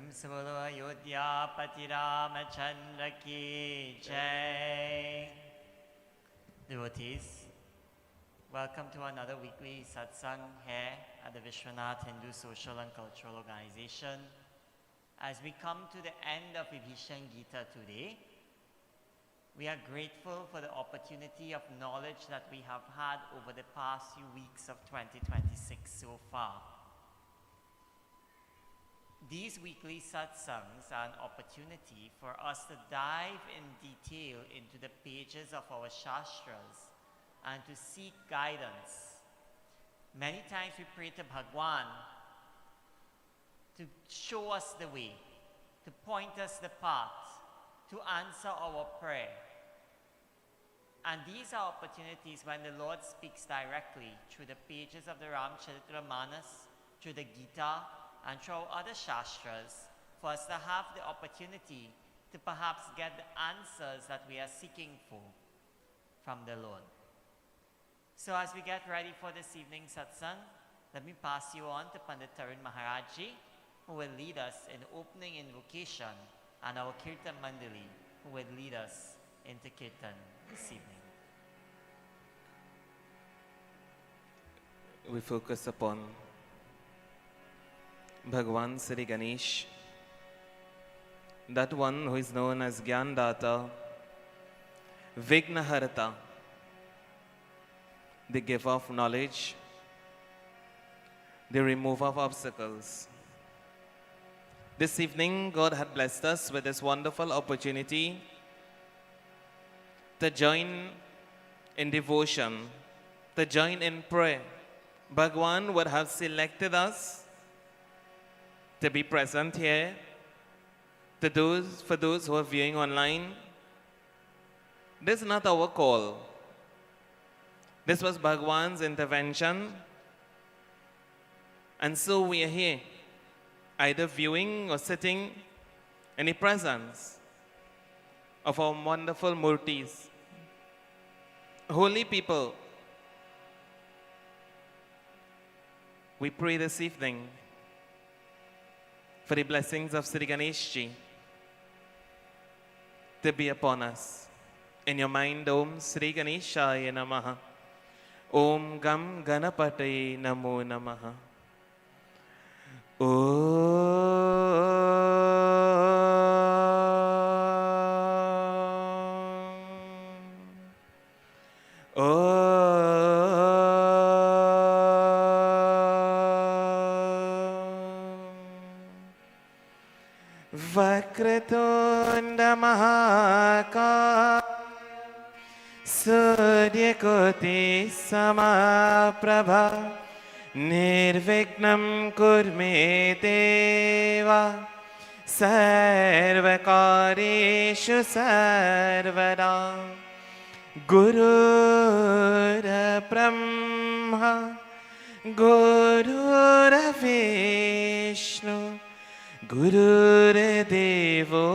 Solo Ayodhya Pati Ramachandra ki Jai. Devotees, welcome to another weekly Satsang here at the Vishwanath Hindu Social and Cultural Organization. As we come to the end of Vibhishan Gita today, we are grateful for the opportunity of knowledge that we have had over the past few weeks of 2026 so far. These weekly satsangs are an opportunity for us to dive in detail into the pages of our Shastras and to seek guidance. Many times we pray to Bhagwan to show us the way, to point us the path, to answer our prayer. And these are opportunities when the Lord speaks directly through the pages of the Ramcharitamanas, through the Gita, and through our other Shastras, for us to have the opportunity to perhaps get the answers that we are seeking for from the Lord. So as we get ready for this evening's satsang, let me pass you on to Pandit Tarun Maharajji, who will lead us in opening invocation, and our Kirtan Mandali, who will lead us into Kirtan this evening. We focus upon Bhagwan Sri Ganesh, that one who is known as Gyandata, Vignaharata, the giver of knowledge, the remover of obstacles. This evening, God had blessed us with this wonderful opportunity to join in devotion, to join in prayer. Bhagwan would have selected us to be present here. For those who are viewing online, this is not our call. This was Bhagwan's intervention. And so we are here, either viewing or sitting in the presence of our wonderful murtis. Holy people, we pray this evening for the blessings of Sri Ganeshji to be upon us. In your mind, Om Sri Ganeshaya Namaha. Om Gam Ganapataye Namo Namaha. Vakratunda Mahakaya Suryakoti Samaprabha Nirvignam Kurme Deva Sarvakarishu Sarvada Gurura Brahma Gurura Vishnu Gurudevo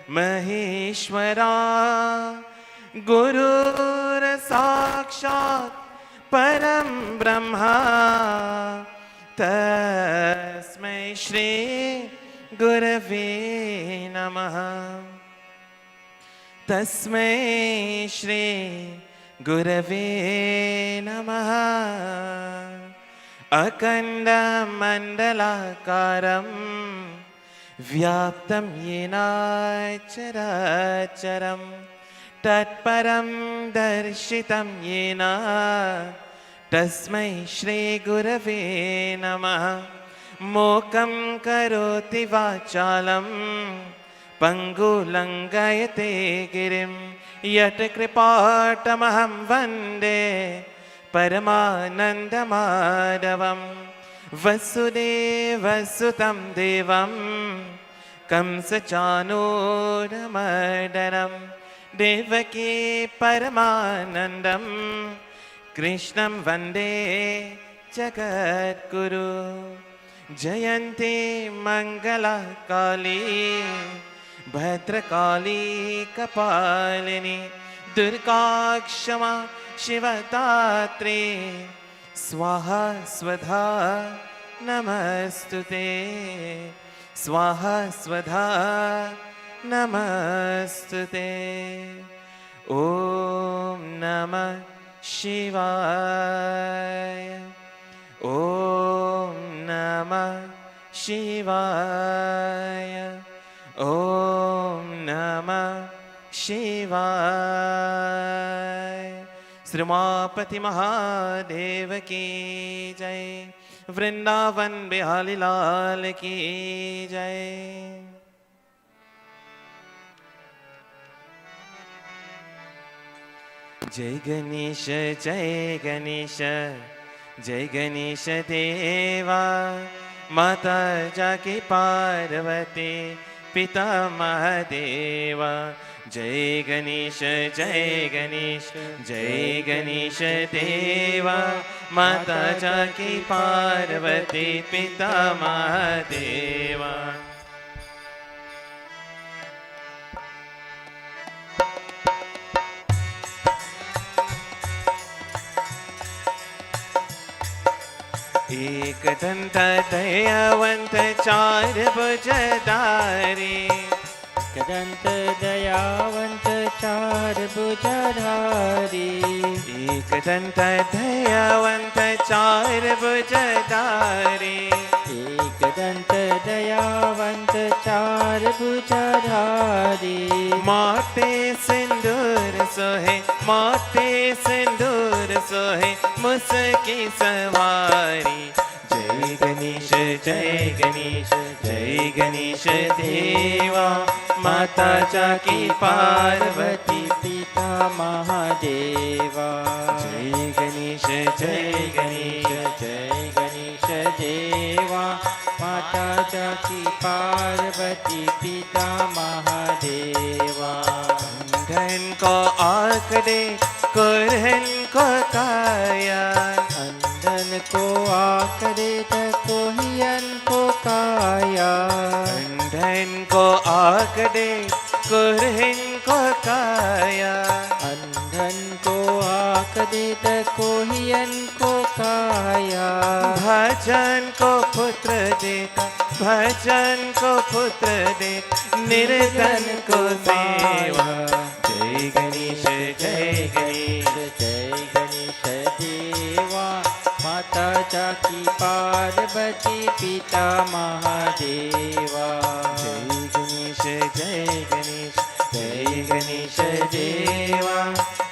Maheshwara Gurur Sakshat Param Brahma Tasmai Shri Gurave Namaha Tasmai Shri Gurave Namaha Akanda Mandalakaram Vyaptam Yena Characharam Tatparam Darshitam Yena Tasmai Shri Gurave Namaha Mokam Karoti Vachalam Pangulangayate Girim Yatakripatamaham Vande Paramanandamadavam Vasudevasutam Devam Kamsachanodamadaram Devaki Paramanandam Krishnam Vande Jagat Guru Jayanti Mangala Kali Bhadrakali Kapalini Durga Kshama Shivatatre Swaha Swadha Namastute स्वाहा स्वधा नमस्तुते। ॐ नमः शिवाय। ॐ नमः शिवाय। ॐ नमः शिवाय। श्री उमापति महादेव की जय। वृंदावन बिहारी लाल की जय। जय गणेश जय गणेश जय गणेश देवा। माता जाकी पार्वती पिता महादेवा। जय गणेश जय गणेश जय गणेश देवा। माता जाकी पार्वती पिता महादेवा। एक दंत दयावंत चार भुजधारी। एक दंत दयावंत चार भुजधारी। एक दंत दयावंत चार भुजधारी। एक दंत दयावंत चार भुजधारी। माथे सिंदूर सोहे माथे सिंदूर सोहे मुस्की सवारी। जय गणेश जय गणेश जय गणेश देवा। माता जाकी पार्वती पिता महादेवा। जय गणेश जय गणेश जय गणेश देवा। माता जाकी पार्वती पिता महादेवा। अंधन को आँख दे कुरहन को काया। अंधन को आँख दे कोहियन को काया। अंधन को आँख दे कुरहन को काया। अंधन को आँख दे कोहियन को काया। भजन को पुत्र देता भजन को पुत्र दे निर्धन को सेवा। जय गणेश जय गणेश जय गणेश देवा। माता जाकी पार्वती पिता महादेवा। जय गणेश जय गणेश जय गणेश देवा।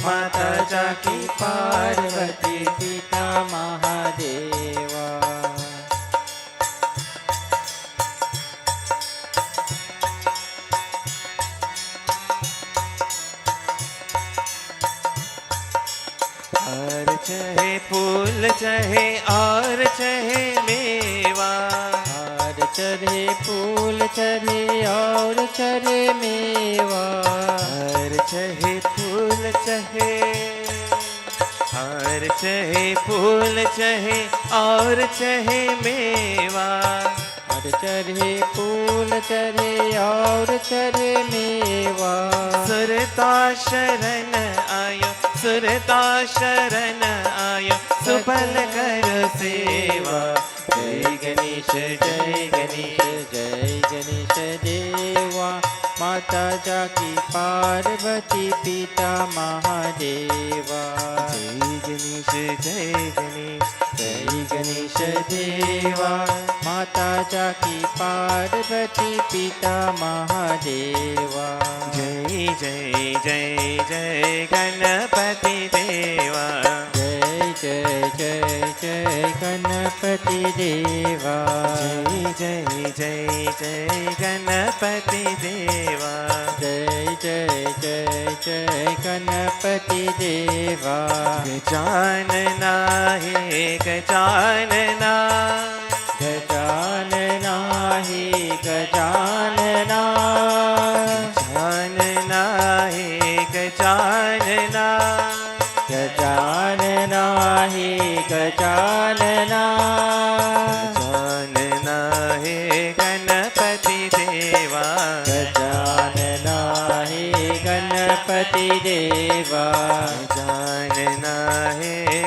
माता जाकी पार्वती पिता महादेवा। और चाहे फूल चाहे और चाहे मेवा। और चढ़े फूल चढ़े और चढ़े मेवा। और चाहे फूल चाहे और चाहे फूल चाहे और चाहे मेवा। और चढ़े फूल चढ़े और चढ़े मेवा। सुरता शरण आयो सुरता शरण आयो सुफल कर सेवा। जय गणेश जय गणेश जय गणेश देवा। माता जाकी पार्वती पिता महादेवा। जय गणेश जय गणेश जय गणेश देवा। माता जाकी पार्वती पिता महादेवा। जय जय जय जय गणपति देवा। जय जय जय जय गणपति देवा। जय जय जय जय गणपति देवा। जय जय जय जय गणपति देवा। गजानना हे गजानना गजानना हे गजानना। गजानना हे गजानना। गजानना हे गजानना। गजानना हे गणपति देवा। गजानना हे गणपति देवा। गजानना हे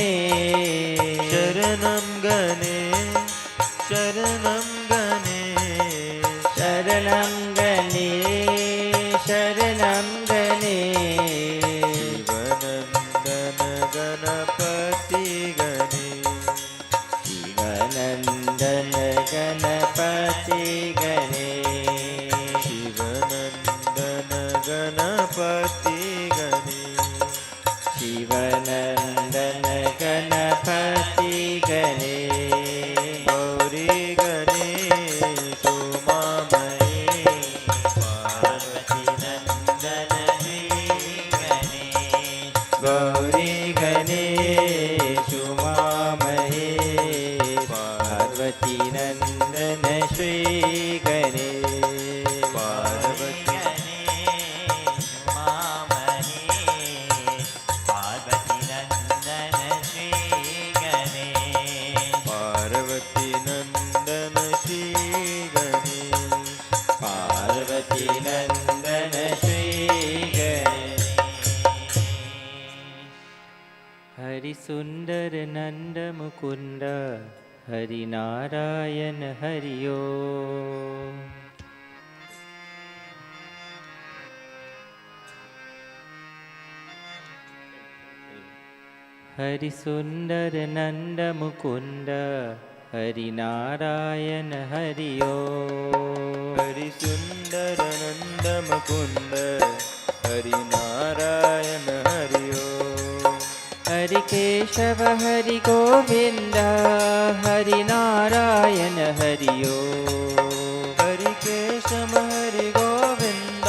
गणेश शरणं गणेश शरणं गणेश शरणं गणेश शरणं गणेश शिवनन्दन गणपति गणेश शिवनन्दन गणपति गणेश शिवनन्दन गणपति शिवनन्दन गणेश गणपति गणेश गौरी गणेश उमामये पार्वती नंदन श्री गणेश गौरी गणेश उमामये पार्वती नंदन श्री गणेश पार्वती गणेश मामहेश पार्वती नंदन श्री गणेश पार्वती नंदन श्री गणेश पार्वती नंदन श्री गणेश हरि सुंदर नंद मुकुंद हरि नारायण हरि ओम हरि सुंदर नंद मुकुंद हरि नारायण हरि ओम हरि सुंदर नंद मुकुंद हरि नारायण हरि ओम हरि केशव हरि गोविंद हरि नारायण हरि ओम हरि केशव हरि गोविंद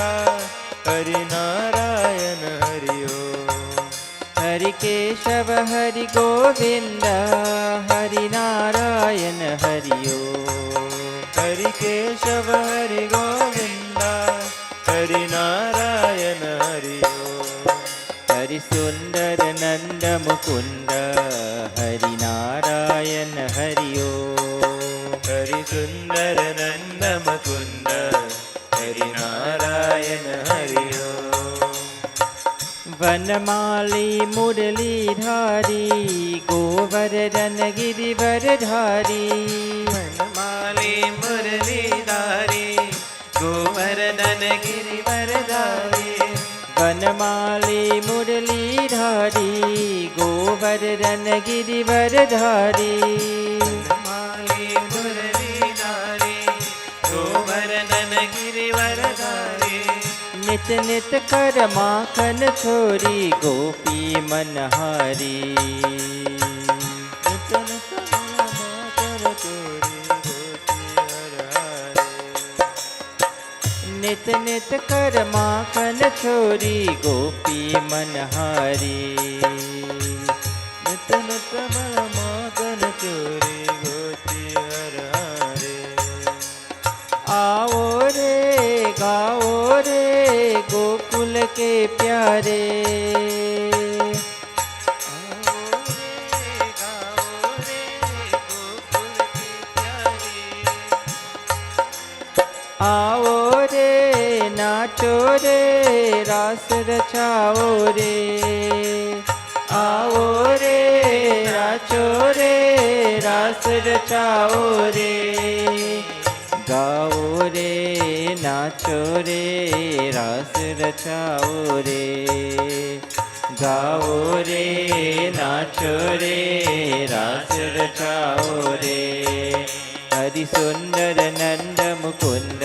हरि नारायण हरि ओम हरि केशव हरि गोविंद हरि नारायण हरि ओम हरि केशव हरि गोविंद हरि नारायण हरि ओम हरि सुंदर नंद मुकुंद हरि नारायण हरि ओम हरि सुंदर नंद मुकुंद हरि नारायण हरि ओम वनमाली मुरलीधारी गोवर्धन गिरिवरधारी वनमाली मुरलीधारी गोवर्धन गिरिवरधारी वनमाली मुरलीधारी गोवर्धन गिरिवरधारी वनमाली मुरलीधारी गोवर्धन गिरिवरधारी नित नित कर माखन छोरी गोपी मनहारी नित नित माखन चोरी गोपी हरहारे नित नित कर माखन छोरी गोपी मनहारी नित नित माखन चोरी गोपी हरहारे आओ रे गाओ रे गोकुल के प्यारे आओ रे नाचो रे रास रचाओ रे आओ रे नाचो रे रास रचाओ रे गाओ रे नाचो रे रास रचाओ रे गाओ रे नाचो रे रास रचाओ रे हरि सुंदर नंद मुकुंद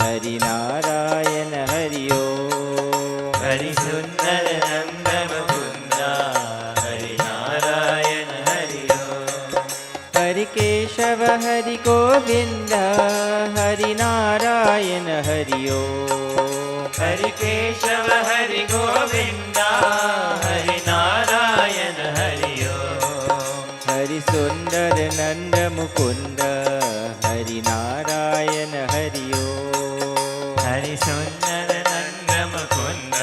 हरि नारायण हरि ओम हरि सुंदर नंद मुकुंद हरि नारायण हरि ओम हरि केशव हरि गोविंद हरि नारायण हरि ओम हरि केशव हरि गोविंद हरि नारायण हरि ओम हरि सुंदर नंद मुकुंद हरि नारायण हरि ओम हरि सुंदर नंद मुकुंद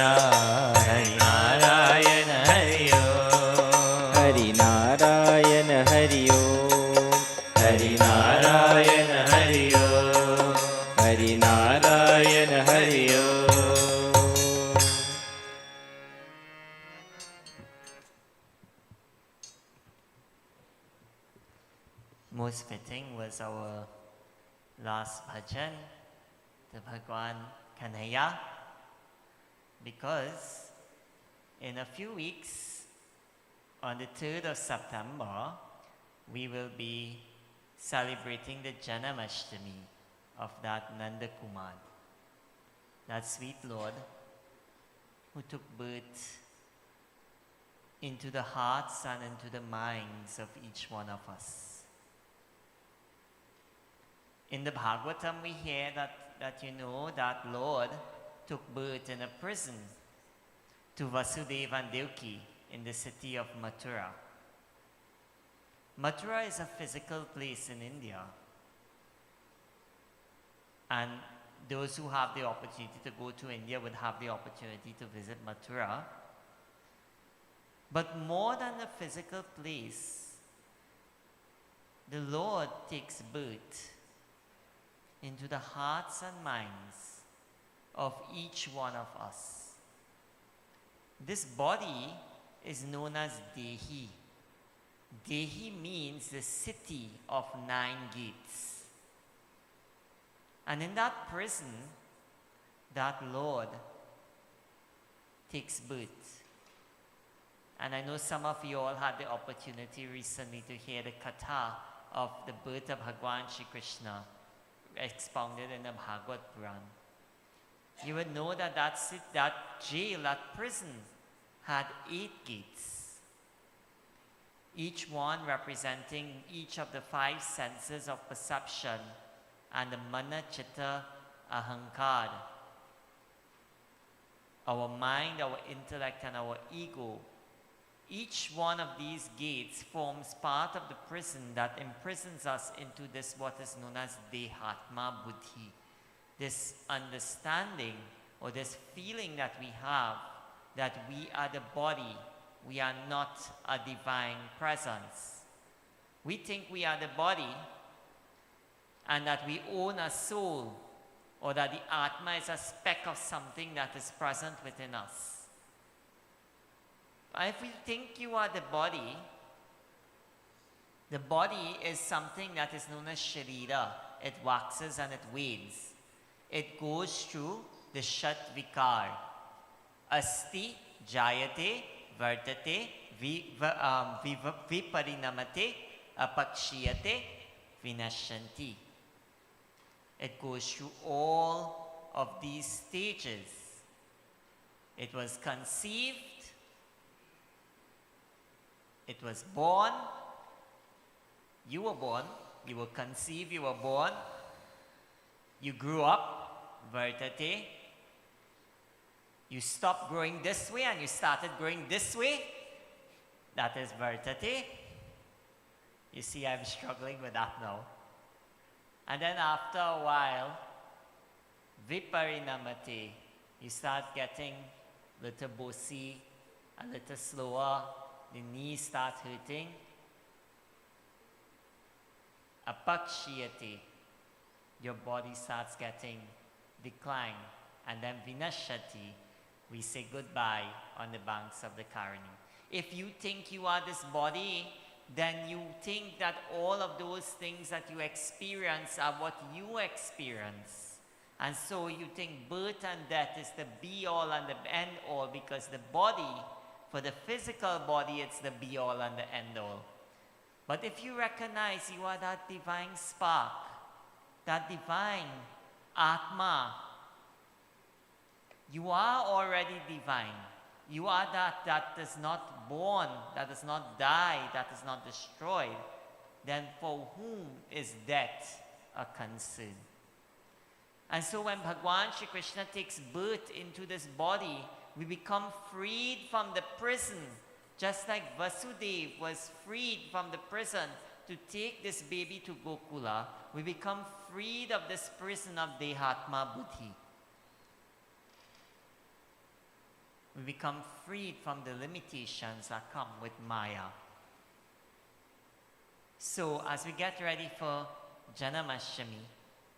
हरि नारायण हरि ओम हरि नारायण हरि ओम हरि नारायण हरि ओम हरि नारायण हरि ओम Most fitting was our last bhajan, the Bhagwan Kanhaiya, because in a few weeks, on the 3rd of September, we will be celebrating the Janamashtami of that Nanda Kumar, that sweet Lord who took birth into the hearts and into the minds of each one of us. In the Bhagavatam, we hear that that Lord took birth in a prison to Vasudeva and Devaki in the city of Mathura. Mathura is a physical place in India. And those who have the opportunity to go to India would have the opportunity to visit Mathura. But more than a physical place, the Lord takes birth into the hearts and minds of each one of us. This body is known as Dehi. Dehi means the city of 9 gates. And in that prison, that Lord takes birth. And I know some of you all had the opportunity recently to hear the katha of the birth of Bhagwan Shri Krishna expounded in the Bhagavad Puran. You would know that that jail, that prison, had 8 gates, each one representing each of the 5 senses of perception and the mana, chitta, ahankar. Our mind, our intellect, and our ego. Each one of these gates forms part of the prison that imprisons us into this what is known as Dehatma Buddhi. This understanding or this feeling that we have that we are the body, we are not a divine presence. We think we are the body and that we own a soul, or that the Atma is a speck of something that is present within us. But if we think you are the body is something that is known as Sharira. It waxes and it wanes. It goes through the Shat Vikar. Asti, Jayate, Vartate, Viparinamate, Apakshiyate, Vinashanti. It goes through all of these stages. It was conceived, it was born, you were conceived, you were born, you grew up, Vartate, you stopped growing this way and you started growing this way, that is Vartate. You see, I'm struggling with that now. And then after a while, Viparinamate, you start getting a little bossy, a little slower, the knees start hurting. Apakshiyate, your body starts getting decline. And then Vinashati, we say goodbye on the banks of the Karani. If you think you are this body, then you think that all of those things that you experience are what you experience. And so you think birth and death is the be-all and the end-all, because the body, for the physical body, it's the be-all and the end-all. But if you recognize you are that divine spark, that divine Atma, you are already divine. You are that is not born, that does not die, that is not destroyed. Then for whom is death a concern? And so when Bhagwan Shri Krishna takes birth into this body, we become freed from the prison, just like Vasudeva was freed from the prison to take this baby to Gokula. We become freed of this prison of Dehatma Buddhi. We become freed from the limitations that come with Maya. So as we get ready for Janamashtami,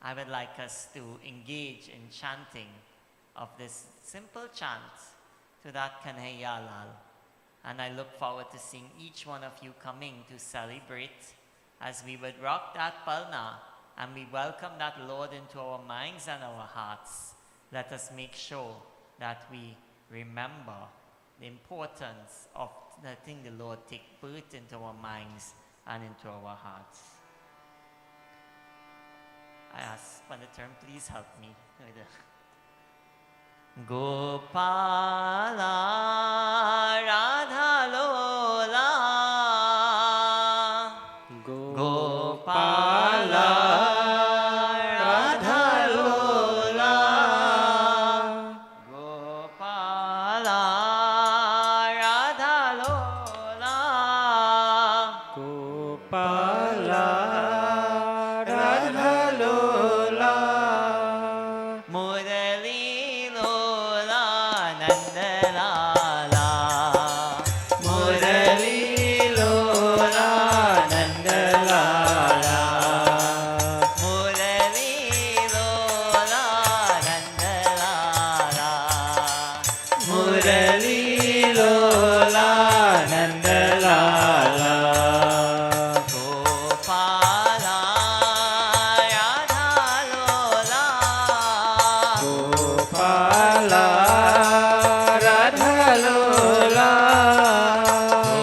I would like us to engage in chanting of this simple chant to that Kanhaiya Lal. And I look forward to seeing each one of you coming to celebrate as we would rock that palna and we welcome that Lord into our minds and our hearts, let us make sure that we remember the importance of letting the Lord take birth into our minds and into our hearts. I ask Pandit, please help me with the Gopala Radha Lola Gopala Radha Lola Gopala Radha Lola Gopala Radha Lola Murali Lola Nandalala Murali Lola Nandalala Murali Lola Nandalala Murali Lola Nandalala Gopala Radha Lola Gopala Radha Lola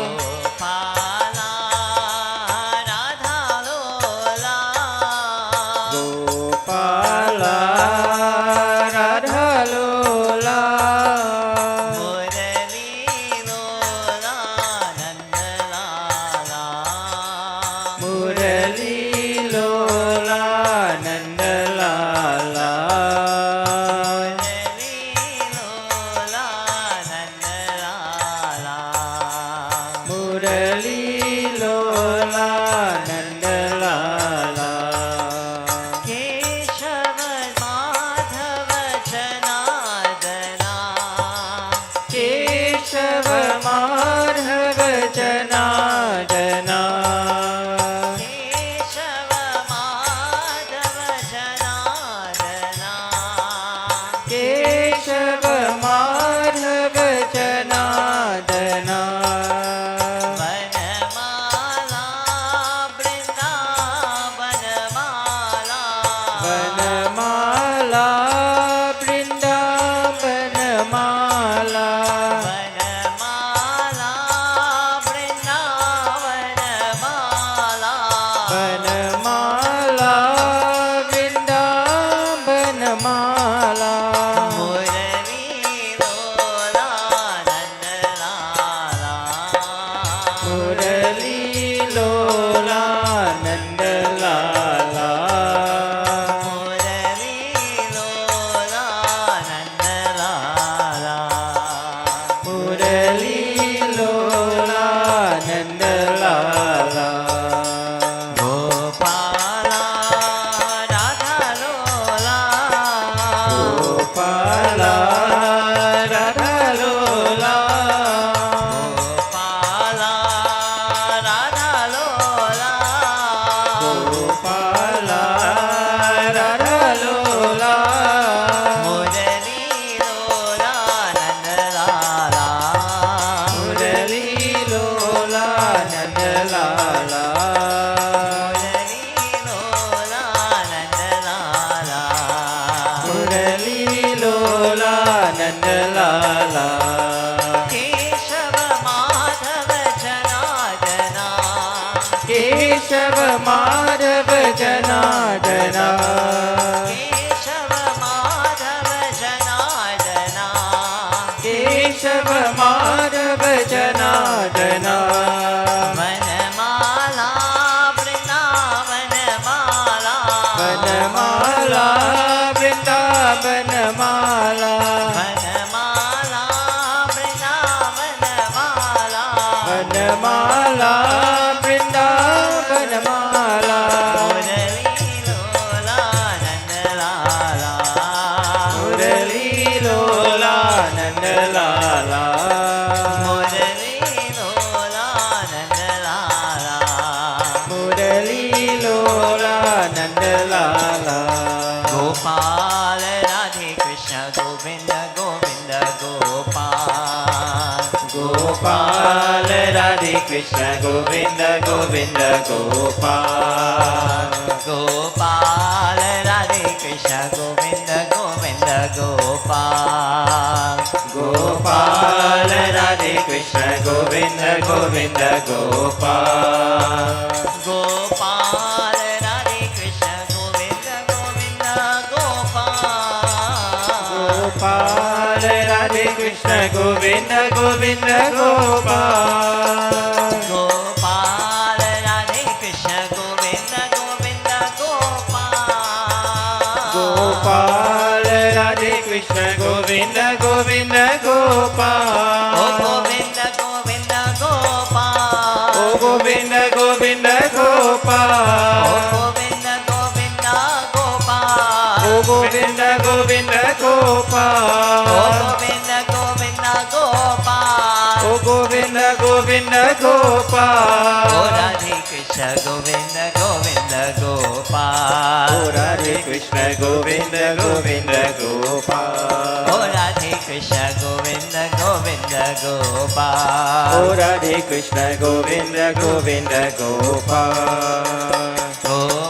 Gopala Radha Lola Gopala Radha Lola Murali Lola Nandalala Murali Lola Nandalala Murali Lola Nandalala Murali Lola Nandalala Keshav Madhav Janardana Keshav Madhav Janardana Keshav Madhav Janardana Keshav Madhav Janardana Vanamala Vrindavanamala Vanamala Vrindavanamala Vanamala Vrindavanamala Vanamala Vrindavanamala Murali Lola Nandalala Murali Lola Nandalala Murali Lola Nandalala Murali Lola Nandalala Gopala Radha Lola Gopala Radha Lola Gopala Radha Lola Gopala Radha Lola Murali Lola Nandalala Murali Lola Nandalala Murali Lola Nandalala Murali Lola Nandalala Keshav Madhav Janardana Keshav Madhav Janardana Keshav Madhav Janardana Keshav Madhav Janardana Vanamala Vrindavanamala Vanamala Vrindavanamala Vanamala Vrindavanamala Vanamala Vrindavanamala Murali Lola Nandalala Murali Lola Nandalala Radhe Krishna Govinda Govinda Gopal Gopal Radhe Krishna Govinda Govinda Gopal Gopal Radhe Krishna Govinda Govinda Gopal Gopal Radhe Krishna Govinda Govinda Gopal Gopal Radhe Krishna Govinda Govinda Gopal Gopal Radhe Krishna Govinda Govinda Gopal Gopal Radhe Krishna Govinda Govinda Gopal Oh Govinda Govinda Gopal Oh Govinda Govinda Gopal Oh Govinda Govinda Gopal Oh Govinda Govinda Gopal Oh Govinda Govinda Gopal Oh Govinda Govinda Gopal Oh Radhe Krishna Govinda Govinda Gopal Oh Radhe Krishna Govinda Govinda Gopal Oh Radhe Krishna Govinda Govinda Gopal Oh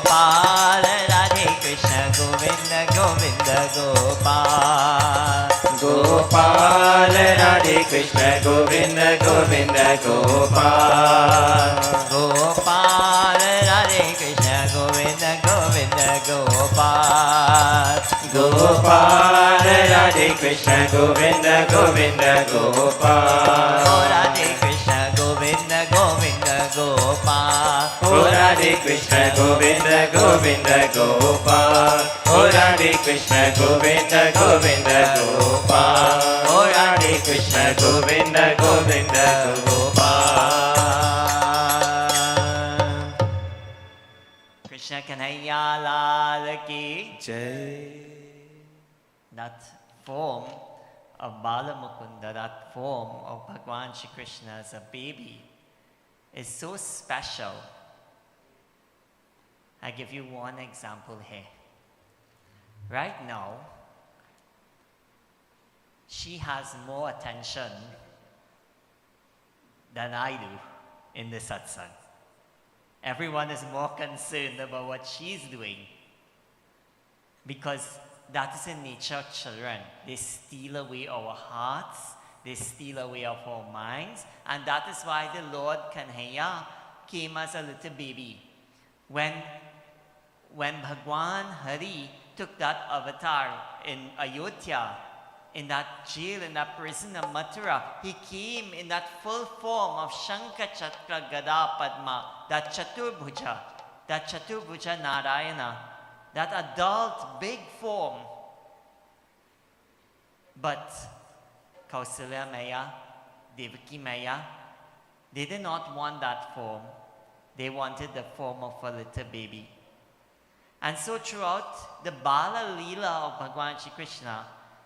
Radhe Krishna Govinda Govinda Gopal Gopal Radhe Krishna Govinda Govinda Gopal Gopal Radhe Krishna Govinda Govinda Gopal Gopal Radhe Krishna Govinda Govinda Gopal Gopal Radhe Krishna Govinda Govinda Gopal Oh Radhe Krishna Govinda Govinda Gopal Oh Radhe Krishna Govinda Govinda Gopal Oh Radhe Krishna Govinda Govinda Gopal Oh Radhe Krishna Govinda Govinda Gopal Krishna Kanhaiya Lal Ki Jai. that form of Bala Mukunda, that form of Bhagwan Shri Krishna as a baby is so special. I give you one example here. Right now, she has more attention than I do in the satsang. Everyone is more concerned about what she's doing because that is the nature of children. They steal away our hearts, they steal away of our minds, and that is why the Lord Kanhaiya came as a little baby. When Bhagwan Hari took that avatar in Ayodhya, in that jail, in that prison of Mathura, he came in that full form of Shankha Chakra Gada Padma, that Chaturbhuja Narayana, that adult big form. But Kausalya Maya, Devaki Maya, they did not want that form. They wanted the form of a little baby. And so throughout the Bala Leela of Bhagwan Shri Krishna,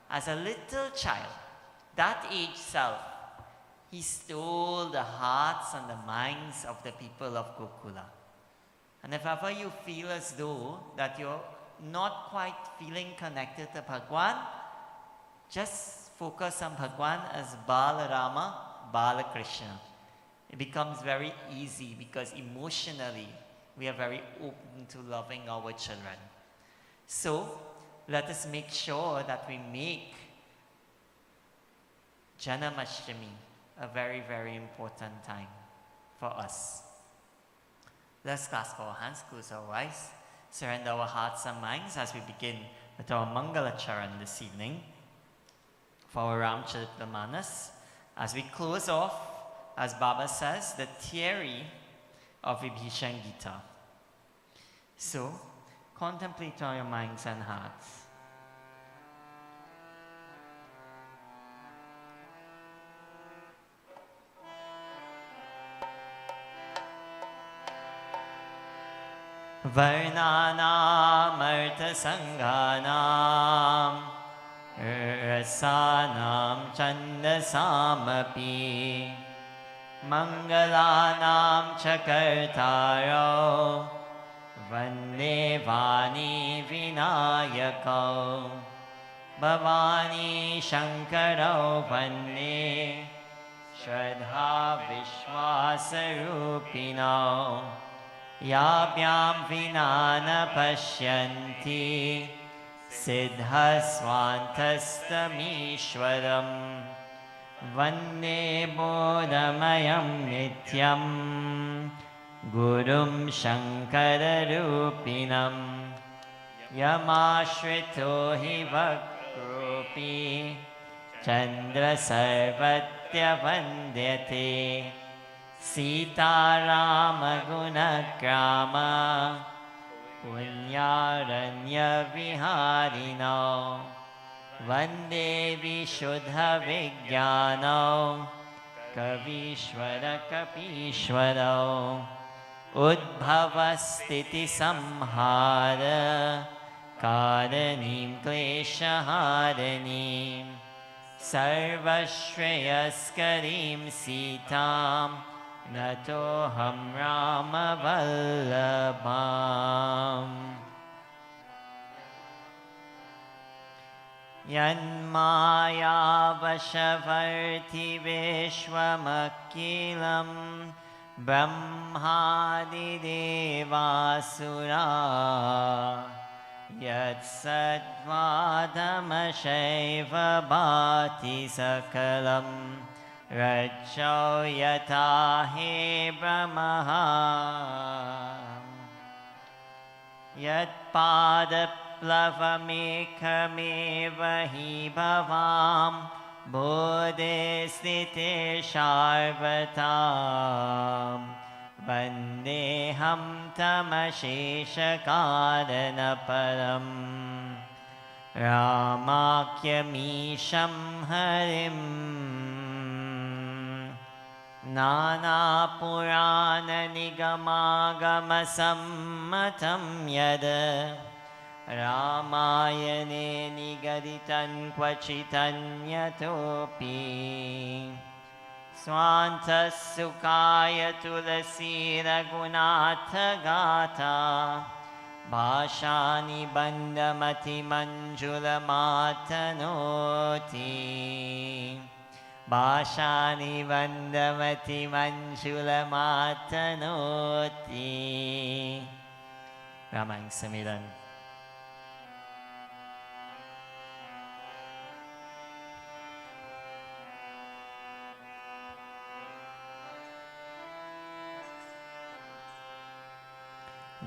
as a little child, that age self, he stole the hearts and the minds of the people of Gokula. And if ever you feel as though that you're not quite feeling connected to Bhagwan, just focus on Bhagwan as Balarama, Balakrishna. It becomes very easy because emotionally we are very open to loving our children. So let us make sure that we make Janamashtami a very, very important time for us. Let's clasp our hands, close our eyes, surrender our hearts and minds as we begin with our Mangala Charan this evening for our Ramcharitamanas. As we close off, as Baba says, the theory of Vibhishan Gita. So, contemplate on your minds and hearts. Varnanam arthasanganam rasanam chandasamapi mangalanam chakartaro vande vani vinayako bhavani shankaro vande श्रद्धा विश्वासरूपिणो याभ्यां विना न पश्यन्ति सिद्धस्वान्तस्तमीश्वरं वन्दे बोधमयं नित्यं गुरुं शङ्कररूपिणं यमाश्रितो हि वक्रोऽपि चन्द्रसर्वत्यवन्द्यते सीतारामगुणग्राम पुण्यारण्यविहारिणो वन्दे विशुद्धविज्ञानो कवीश्वरकपीश्वरो उद्भवस्थितिसंहार कारणीं क्लेशहारिणीं सर्वश्रेयस्करीं सीतां नतोऽहं रामवल्लभाम् यन्मायावशवर्ति विश्वमखिलं ब्रह्मादिदेवासुरा यत्सद्वादमशैव भाति सकलं रज्जौ यथा हे भ्रमः यत्पादप्लवमेकमेव हि भवां बोधे स्थिते शार्वतां वन्देऽहं तमशेषकारणपरं रामाख्यमीशं हरिं नानापुराणनिगमागमसम्मतं यद् रामायणे निगदितं क्वचिदन्यतोऽपि स्वान्तसुखाय तुलसीरघुनाथगाथा भाषानिबन्धमतिमञ्जुलमातनोति भाषानिबन्धमतिमञ्जुलमातनोति रामायण सम्मेलन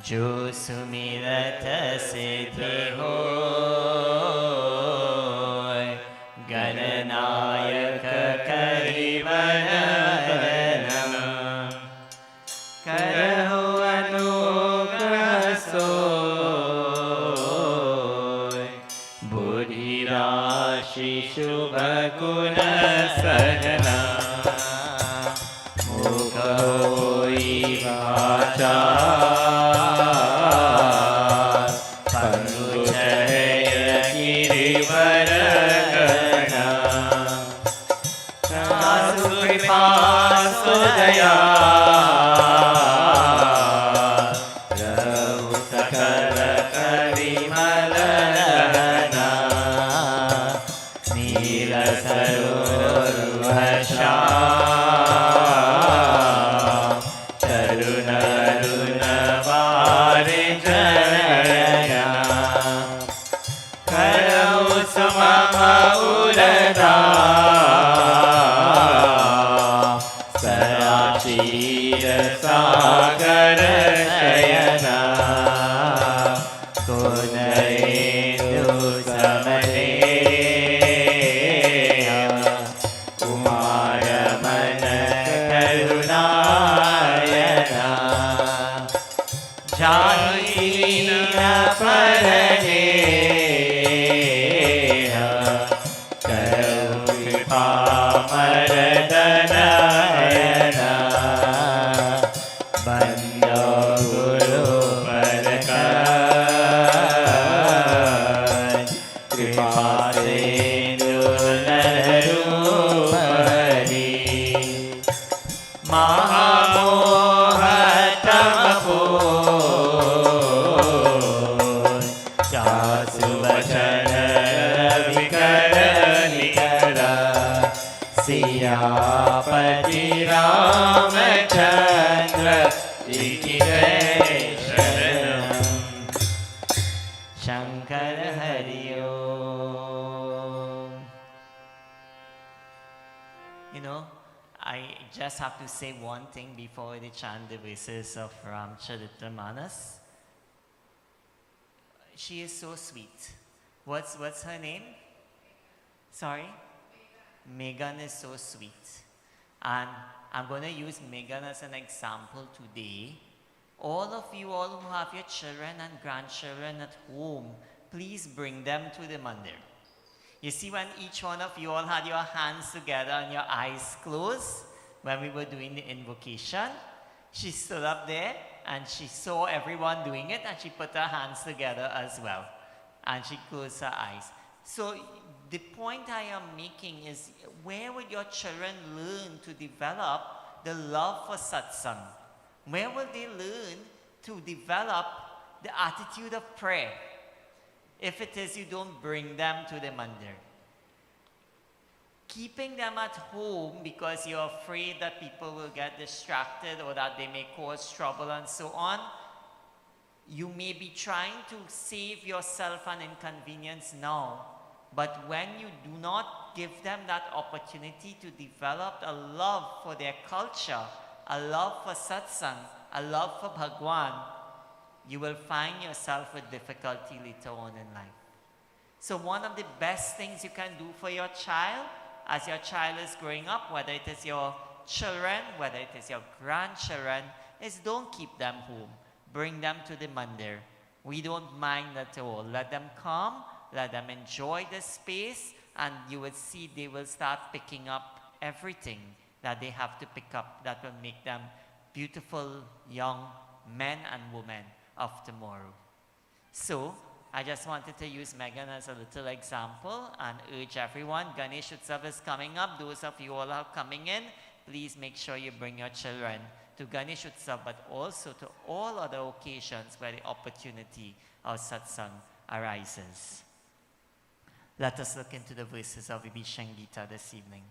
जो सुमिरत सिद्धि होय गणनायक करिवरन करहु अनुग्रह सोय बुद्धि राशि शुभ गुण सजना मुख होई वाचा दया रहु सकल करिमलना नील सरोरुहशा तरुण अरुण वारि जनया करौ समम उरदा सागर शयना कुनरेन्दु समरे कुमार मन करुणायना जाहीन परने करु कृपा मरदनयना बंदो गुरु पर कृपा से नरूपरी महामोहतमपो चासु वचन विकर निकरा सियापति जी की जय शरणम शंकर हरि ओम. You know, I just have to say one thing before we chant the verses of Ramcharitamanas. She is so sweet. What's her name? Sorry? Megan is so sweet. And I'm going to use Megan as an example today. All of you all who have your children and grandchildren at home, please bring them to the mandir. You see, when each one of you all had your hands together and your eyes closed when we were doing the invocation, she stood up there and she saw everyone doing it and she put her hands together as well. And she closed her eyes. So the point I am making is, where would your children learn to develop the love for satsang? Where will they learn to develop the attitude of prayer? If it is you don't bring them to the mandir. Keeping them at home because you're afraid that people will get distracted or that they may cause trouble and so on, you may be trying to save yourself an inconvenience now, but when you do not give them that opportunity to develop a love for their culture, a love for satsang, a love for Bhagwan, you will find yourself with difficulty later on in life. So one of the best things you can do for your child, as your child is growing up, whether it is your children, whether it is your grandchildren, is don't keep them home. Bring them to the mandir. We don't mind at all. Let them come, let them enjoy the space, and you will see they will start picking up everything that they have to pick up that will make them beautiful young men and women of tomorrow. So, I just wanted to use Megan as a little example and urge everyone. Ganesh Utsav is coming up. Those of you all are coming in, please make sure you bring your children to Ganesh Utsav, but also to all other occasions where the opportunity of satsang arises. Let us look into the verses of Vibhishan Gita this evening.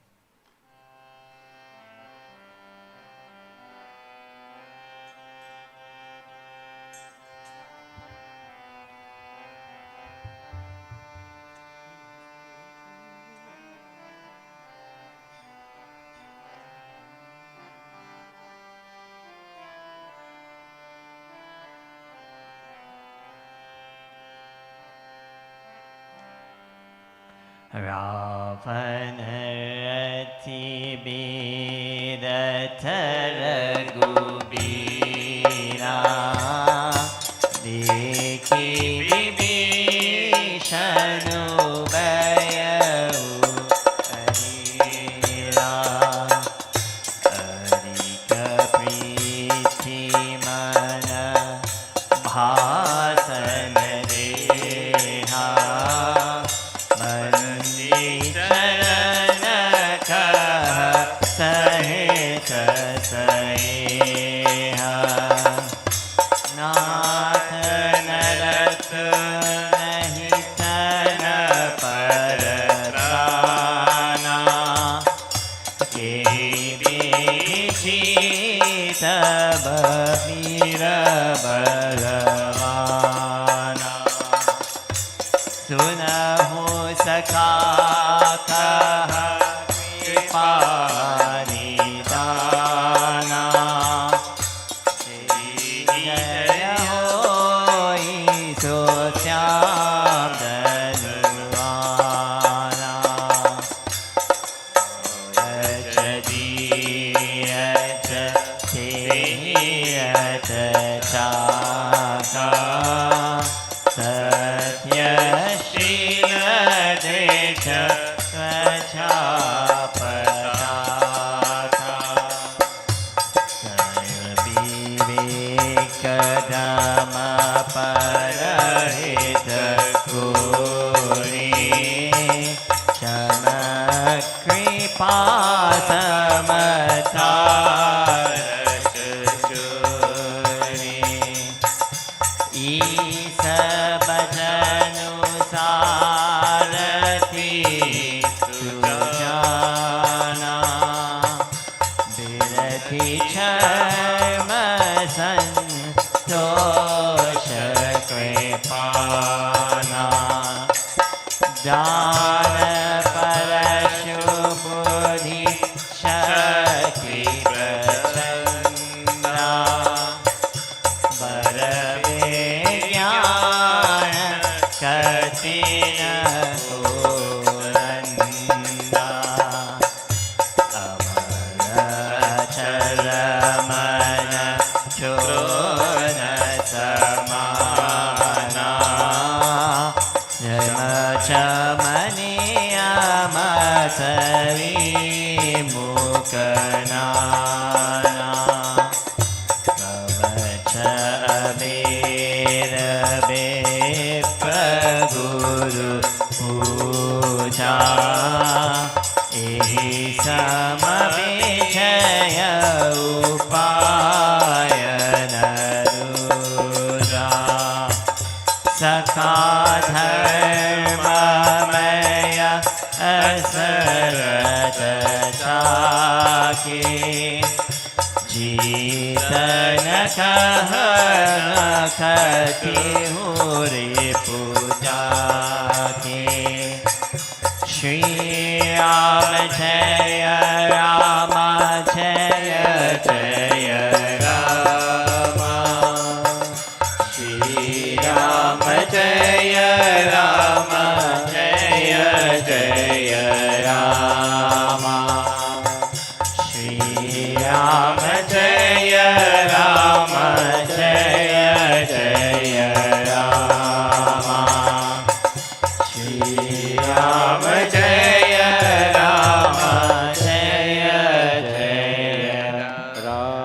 Ravanati Bidatar Gubira Deki Vibhishanu Bayahu Harira Harika Priti Mana Bhasana Deha Sahit Saheha Nath Narat Nahitana Paratana Ke Bichita Bhavira Balavana Sunahu Sakha Kaha Kripanidana Jaya hoi so syam danuvana Yajadiyat Teyat Chaka Satya Shila Decha Svachapataka Kadama Parahita Kuri Shama Kripa Samatara Isa Bhaja खती हुरे पूजा के श्री राम जय राम जय जय राम श्री राम जय राम जय जय राम श्री राम जय राम जय जय राम श्री राम जय राम जय जय Ram.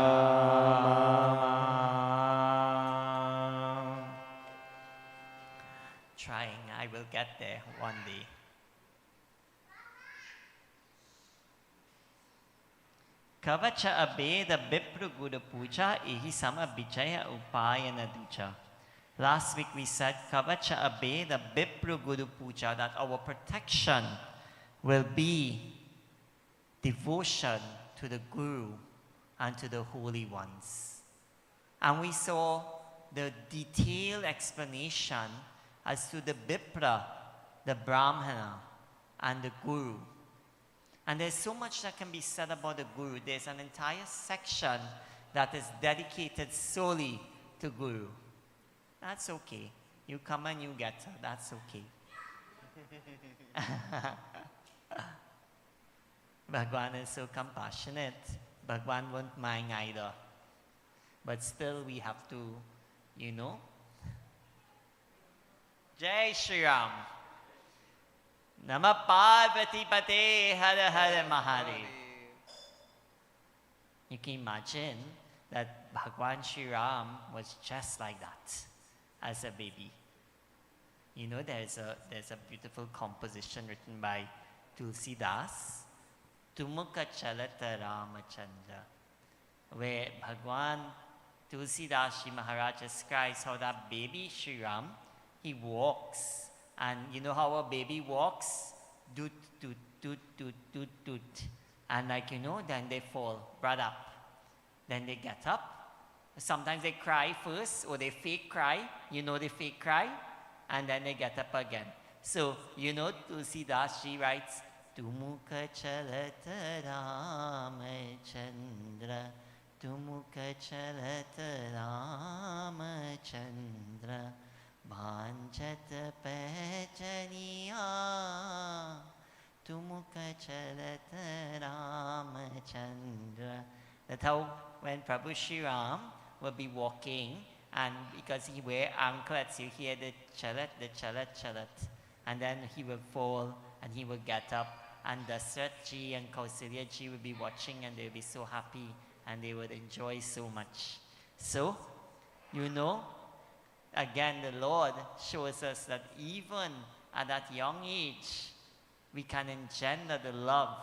Trying, I will get there one day. Kavacha abeda bipru guru puja ihi sama bijaya upayana ducha. Last week we said Kavacha abeda bipru guru puja, that our protection will be devotion to the Guru and to the holy ones. And we saw the detailed explanation as to the Bipra, the Brahmana, and the Guru. And there's so much that can be said about the Guru. There's an entire section that is dedicated solely to Guru. That's okay. You come and you get her. That's okay. Bhagwan is so compassionate. Bhagwan won't mind either. But still we have to, you know. Jai Shri Ram. Nama Parvati Pate Hara Hara Mahadev. You can imagine that Bhagwan Shri Ram was just like that as a baby. You know, there's a beautiful composition written by Tulsidas, Tumukha Chalata Ramachandra, where Bhagwan Tulsidas Ji Maharaj describes how that baby Shri Ram, he walks. And you know how a baby walks? Doot, doot, doot, doot, doot, doot. And like, you know, then they fall right up. Then they get up. Sometimes they cry first, or they fake cry. You know they fake cry. And then they get up again. So, you know, Tulsidas Ji writes, Tumukha chalata Ramachandra, Tumukha chalata Ramachandra, Bhanchat pechaniya, Tumukha chalata Ramachandra. That's how when Prabhu Shri Ram will be walking, and because he wear anklets, you hear the chalat, chalat. And then he will fall and he will get up. And Dasrath Ji and Kausalya Ji will be watching and they will be so happy and they would enjoy so much. So, you know, again, the Lord shows us that even at that young age, we can engender the love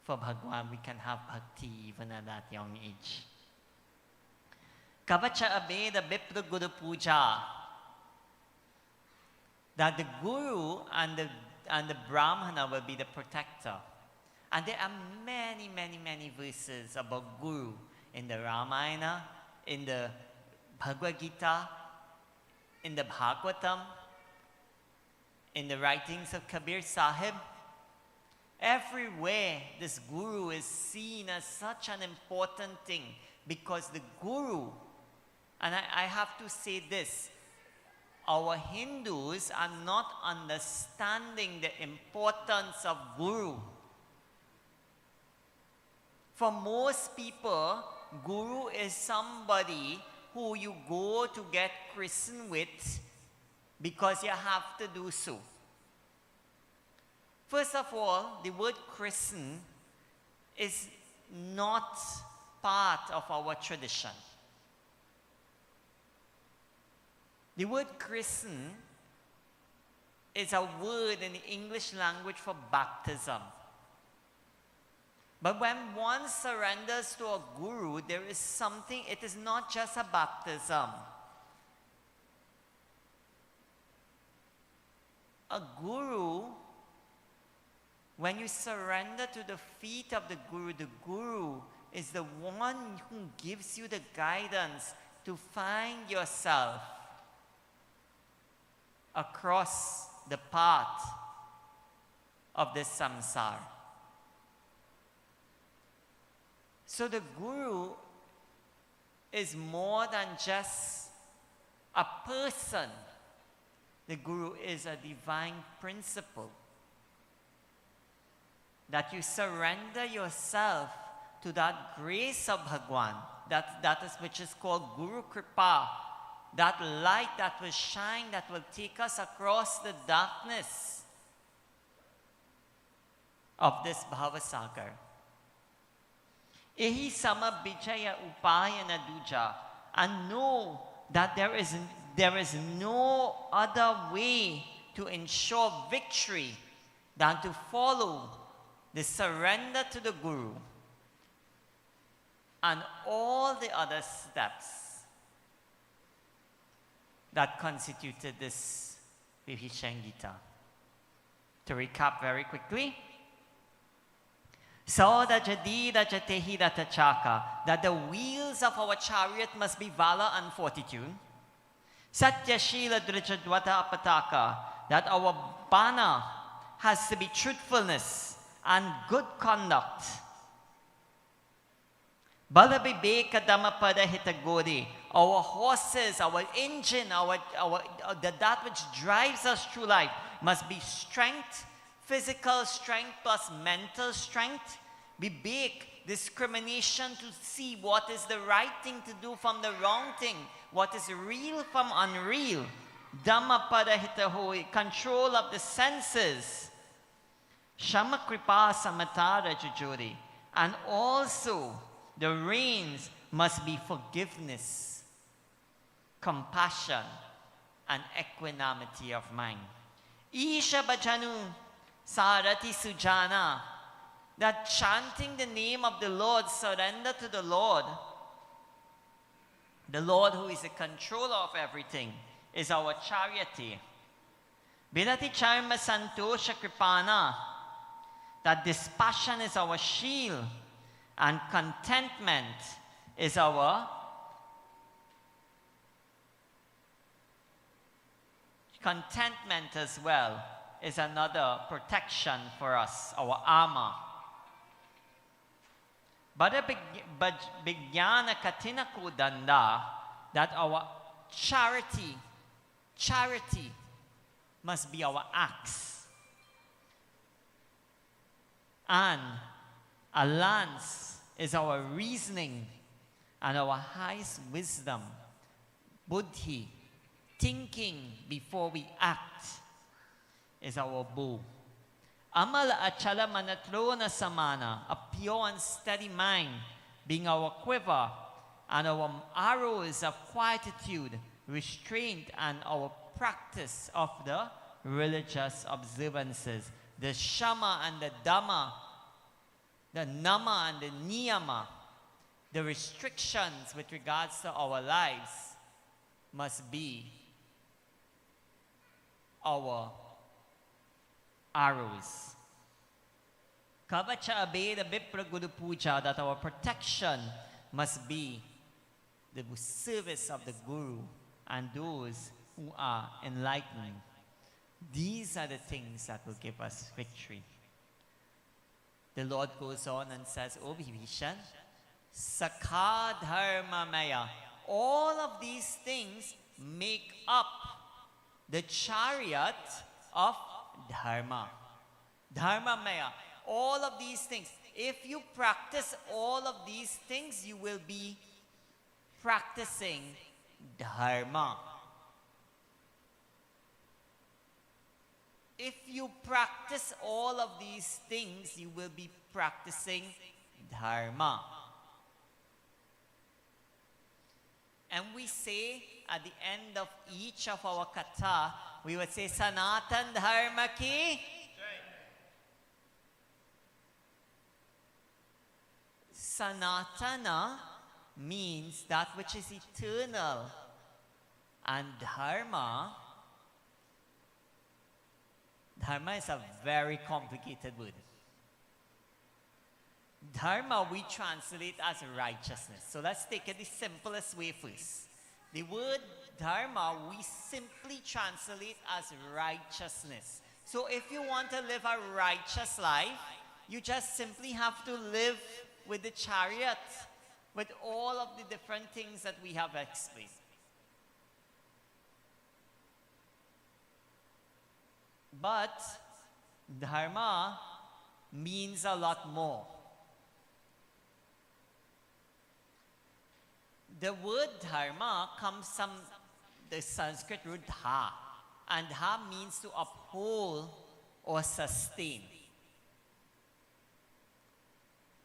for Bhagwan. We can have bhakti even at that young age. Kavacha Abeda Bipra Guru Puja. That the Guru and the Brahmana will be the protector. And there are many, many, many verses about Guru in the Ramayana, in the Bhagavad Gita, in the Bhagavatam, in the writings of Kabir Sahib. Everywhere this Guru is seen as such an important thing, because the Guru, and I have to say this, our Hindus are not understanding the importance of Guru. For most people, Guru is somebody who you go to get christened with because you have to do so. First of all, the word christen is not part of our tradition. The word christen is a word in the English language for baptism. But when one surrenders to a guru, there is something, it is not just a baptism. A guru, when you surrender to the feet of the guru is the one who gives you the guidance to find yourself across the path of this samsara. So the Guru is more than just a person. The Guru is a divine principle. That you surrender yourself to that grace of Bhagwan, that is which is called Guru Kripa, that light that will shine, that will take us across the darkness of this Bhavasagar. Ehi sama bijaya upayana duja, and know that there is no other way to ensure victory than to follow the surrender to the Guru and all the other steps that constituted this Vibhishan Gita. To recap very quickly, that the wheels of our chariot must be valor and fortitude. Satya Shila Drijadwata Apataka, that our banner has to be truthfulness and good conduct. Balabibeka Dhammapada Hitagodi, our horses, our engine, that which drives us through life must be strength, physical strength plus mental strength. Vivek, discrimination to see what is the right thing to do from the wrong thing, what is real from unreal. Dhammapada Hitahoi, control of the senses. Shama Kripa Samatara Jujuri, and also the reins must be forgiveness, compassion, and equanimity of mind. Isha Bhajanu Sarati Sujana, that chanting the name of the Lord, surrender to the Lord who is the controller of everything, is our charity. Vidati Charma Santosha Kripana, that dispassion is our shield, and contentment is our contentment as well is another protection for us, our armor. Bada Bigyana Katina Kodanda, that our charity must be our axe. And a lance is our reasoning and our highest wisdom, buddhi, thinking before we act, is our bow. Amala achala manatrona samana, a pure and steady mind, being our quiver, and our arrows of quietude, restraint, and our practice of the religious observances, the shama and the dhamma, the nama and the niyama, the restrictions with regards to our lives must be our arrows. Kavacha Abeda Bipra Guru Puja, that our protection must be the service of the Guru and those who are enlightened. These are the things that will give us victory. The Lord goes on and says, O Vibhishan, Sakha Dharma Maya, all of these things make up the chariot of Dharma. Dharma Maya, all of these things. If you practice all of these things, you will be practicing Dharma. If you practice all of these things, you will be practicing Dharma. And we say at the end of each of our kata, we would say Sanatan Dharma ki. Sanatana means that which is eternal. And Dharma is a very complicated word. Dharma we translate as righteousness. So let's take it the simplest way first. The word dharma we simply translate as righteousness. So if you want to live a righteous life, you just simply have to live with the chariot, with all of the different things that we have explained. But dharma means a lot more. The word dharma comes from the Sanskrit root dha, and dha means to uphold or sustain.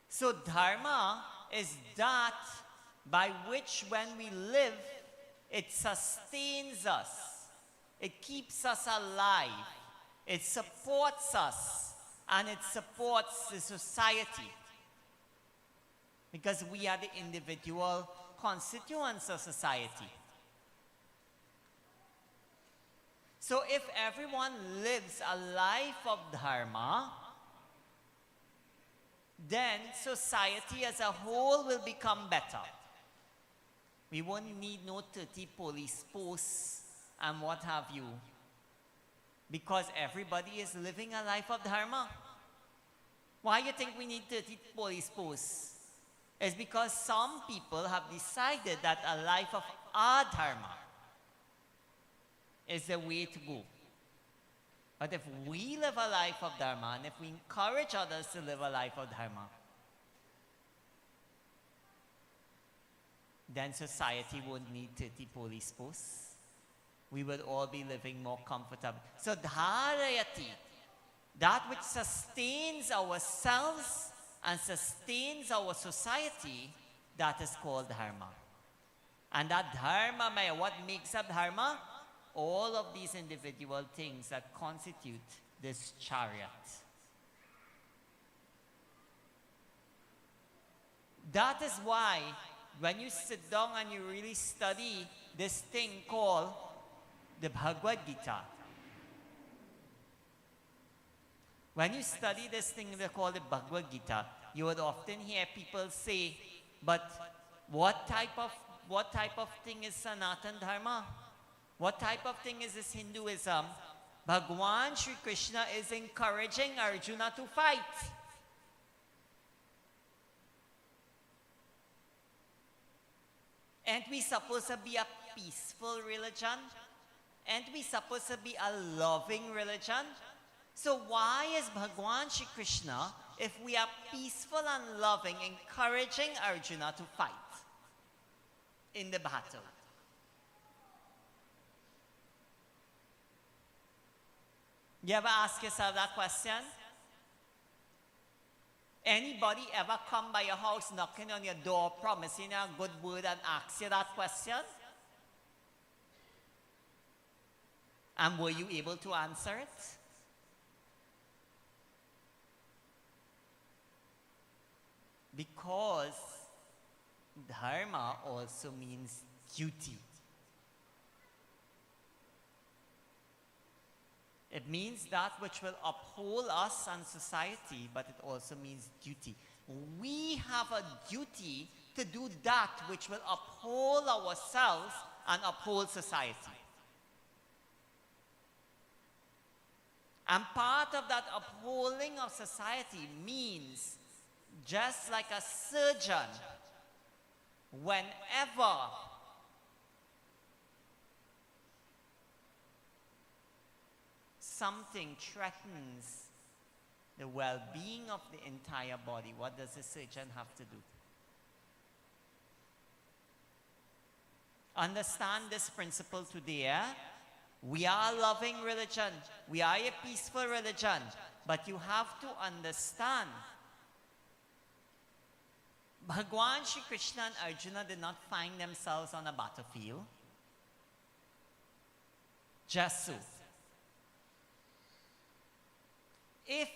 So dharma is that by which when we live, it sustains us, it keeps us alive, it supports us, and it supports the society. Because we are the individual constituents of society. So if everyone lives a life of dharma, then society as a whole will become better. We won't need no 30 police posts and what have you, because everybody is living a life of dharma. Why you think we need 30 police posts? It's because some people have decided that a life of adharma is the way to go. But if we live a life of dharma, and if we encourage others to live a life of dharma, then society won't need 30 police posts. We will all be living more comfortable. So dharayati, that which sustains ourselves and sustains our society, that is called dharma. And that dharma, what makes up dharma? All of these individual things that constitute this chariot. That is why when you sit down and you really study this thing called the Bhagavad Gita, when you study this thing they call the Bhagavad Gita, you would often hear people say, but what type of thing is Sanatan Dharma? What type of thing is this Hinduism? Bhagwan Sri Krishna is encouraging Arjuna to fight. Aren't we supposed to be a peaceful religion? Aren't we supposed to be a loving religion? So why is Bhagwan Sri Krishna, if we are peaceful and loving, encouraging Arjuna to fight in the battle? You ever ask yourself that question? Anybody ever come by your house, knocking on your door, promising you a good word and ask you that question? And were you able to answer it? Because dharma also means duty. It means that which will uphold us and society, but it also means duty. We have a duty to do that which will uphold ourselves and uphold society. And part of that upholding of society means, just like a surgeon, whenever something threatens the well-being of the entire body, what does the surgeon have to do? Understand this principle today. We are a loving religion. We are a peaceful religion. But you have to understand, Bhagwan Sri Krishna and Arjuna did not find themselves on a battlefield just so. If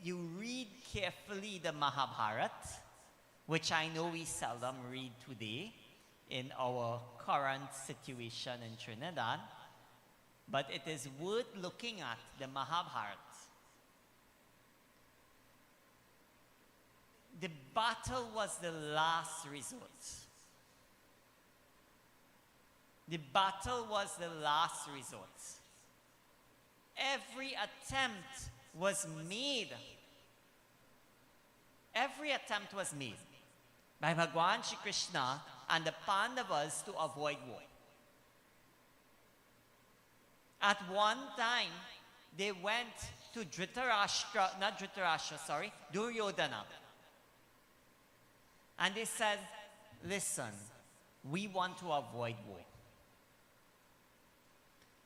you read carefully the Mahabharata, which I know we seldom read today in our current situation in Trinidad, but it is worth looking at the Mahabharata. the battle was the last resort. The battle was the last resort. Every attempt was made. Every attempt was made by Bhagwan Shri Krishna and the Pandavas to avoid war. At one time, they went to Duryodhana. And they said, listen, we want to avoid war.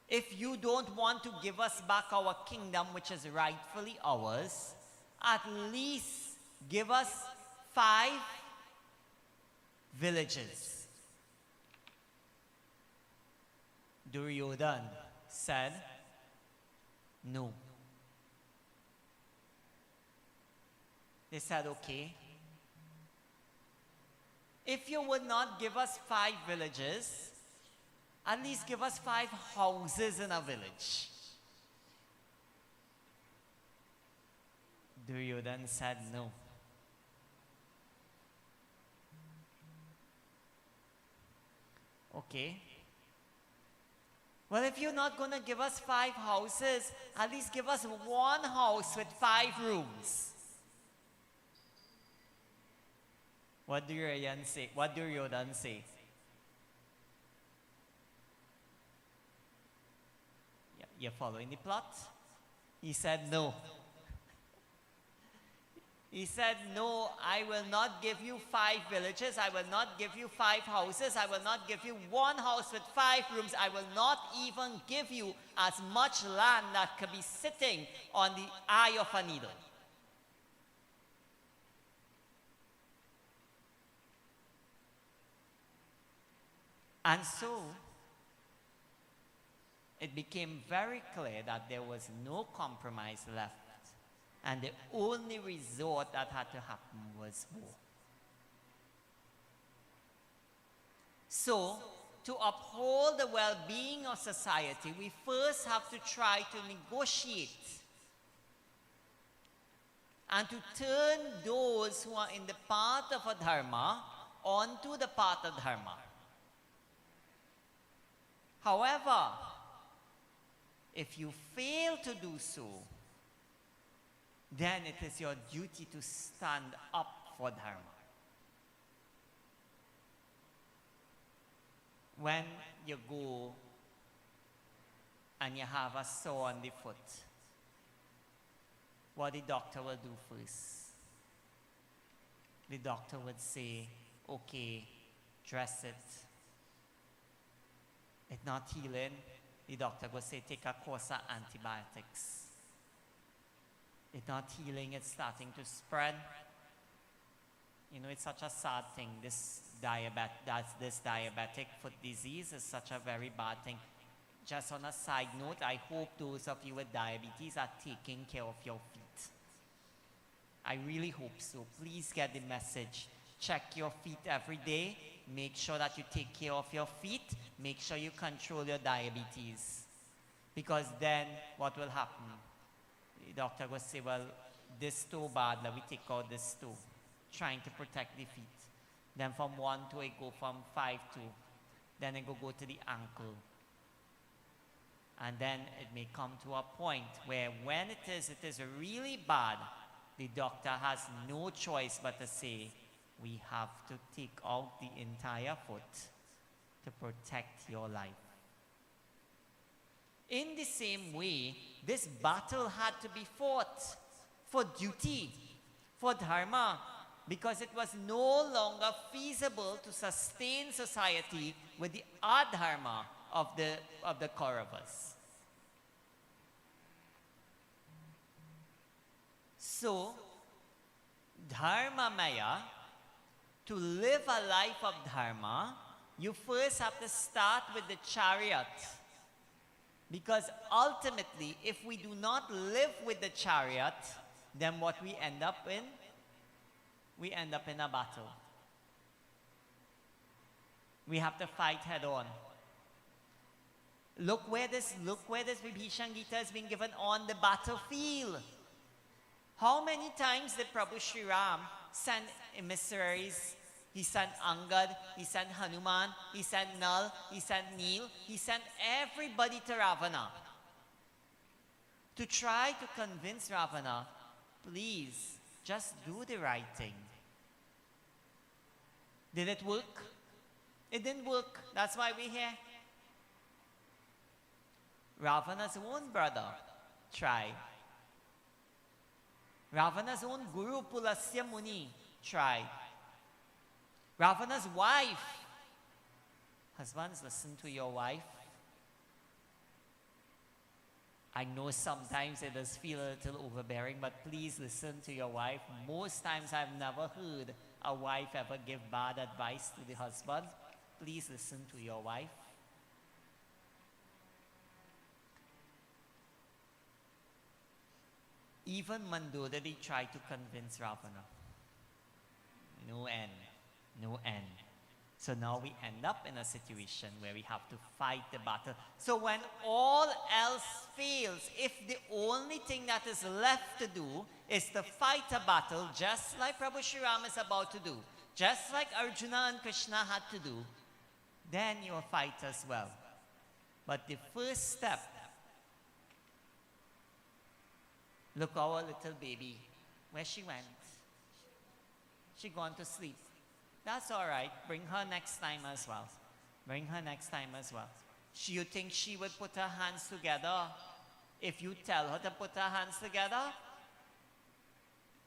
If you don't want to give us back our kingdom, which is rightfully ours, at least give us 5 villages. Duryodhana said, no. They said, okay. If you would not give us 5 villages, at least give us 5 houses in a village. Duryodhana said no. Okay. Well, if you're not going to give us 5 houses, at least give us 1 house with 5 rooms. What do Duryodhana say? What do Duryodhana say? You're following the plot? He said no. He said, no, I will not give you 5 villages. I will not give you 5 houses. I will not give you 1 house with 5 rooms. I will not even give you as much land that could be sitting on the eye of a needle. And so, it became very clear that there was no compromise left. And the only resort that had to happen was war. So, to uphold the well-being of society, we first have to try to negotiate and to turn those who are in the path of adharma onto the path of dharma. However, if you fail to do so, then it is your duty to stand up for dharma. When you go and you have a sore on the foot, what the doctor will do first? The doctor would say, okay, dress it. It's not healing. The doctor will say, take a course of antibiotics. It's not healing, it's starting to spread. You know, it's such a sad thing. This diabetic foot disease is such a very bad thing. Just on a side note, I hope those of you with diabetes are taking care of your feet. I really hope so. Please get the message. Check your feet every day. Make sure that you take care of your feet. Make sure you control your diabetes. Because then what will happen? The doctor will say, well, this toe bad, let me take out this toe. Trying to protect the feet. Then from 1 toe, it go from 5 to. Then it go to the ankle. And then it may come to a point where when it is really bad, the doctor has no choice but to say, we have to take out the entire foot to protect your life. In the same way, this battle had to be fought for duty, for dharma, because it was no longer feasible to sustain society with the adharma of the Kauravas. So, dharma maya, to live a life of dharma, you first have to start with the chariot. Because ultimately, if we do not live with the chariot, then what we end up in? We end up in a battle. We have to fight head on. Look where this Vibhishan Gita has been given on the battlefield. How many times did Prabhu Shri Ram sent emissaries. He sent Angad, he sent Hanuman, he sent Nal, he sent Neel, he sent everybody to Ravana to try to convince Ravana, please, just do the right thing. Did it work? It didn't work. That's why we're here. Ravana's own brother tried. Ravana's own guru Pulasya Muni tried. Ravana's wife. Husbands, listen to your wife. I know sometimes it does feel a little overbearing, but please listen to your wife. Most times I've never heard a wife ever give bad advice to the husband. Please listen to your wife. Even Mandodari tried to convince Ravana. No end. No end. So now we end up in a situation where we have to fight the battle. So when all else fails, if the only thing that is left to do is to fight a battle, just like Prabhu Shri Ram is about to do, just like Arjuna and Krishna had to do, then you will fight as well. But the first step, look our little baby, where she went. She gone to sleep. That's all right. Bring her next time as well. Bring her next time as well. You think she would put her hands together if you tell her to put her hands together?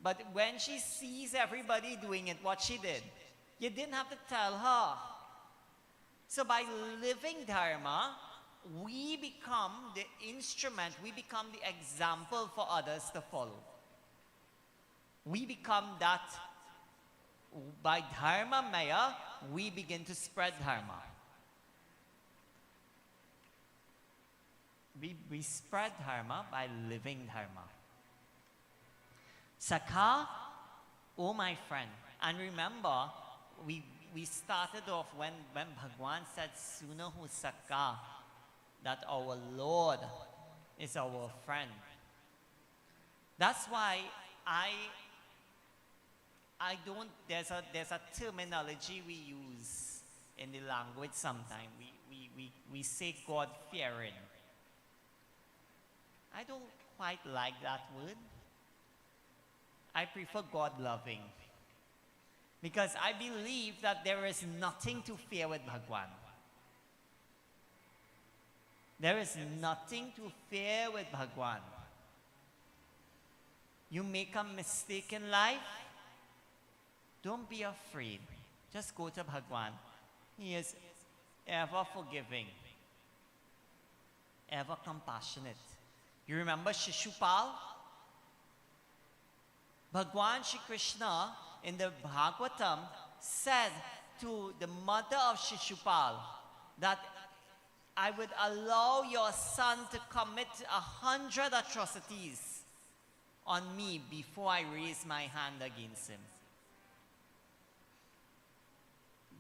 But when she sees everybody doing it, what she did, you didn't have to tell her. So by living Dharma, we become the instrument, we become the example for others to follow. We become that. By Dharma Maya, we begin to spread Dharma. We spread Dharma by living Dharma. Sakha, oh my friend. And remember, we started off when Bhagwan said, Sunahu Sakha, that our Lord is our friend. That's why I don't, there's a terminology we use in the language sometimes. We say God-fearing. I don't quite like that word. I prefer God-loving. Because I believe that there is nothing to fear with Bhagwan. There is nothing to fear with Bhagwan. You make a mistake in life, don't be afraid. Just go to Bhagwan. He is ever forgiving, ever compassionate. You remember Shishupal? Bhagwan Shri Krishna in the Bhagavatam said to the mother of Shishupal that I would allow your son to commit 100 atrocities on me before I raise my hand against him.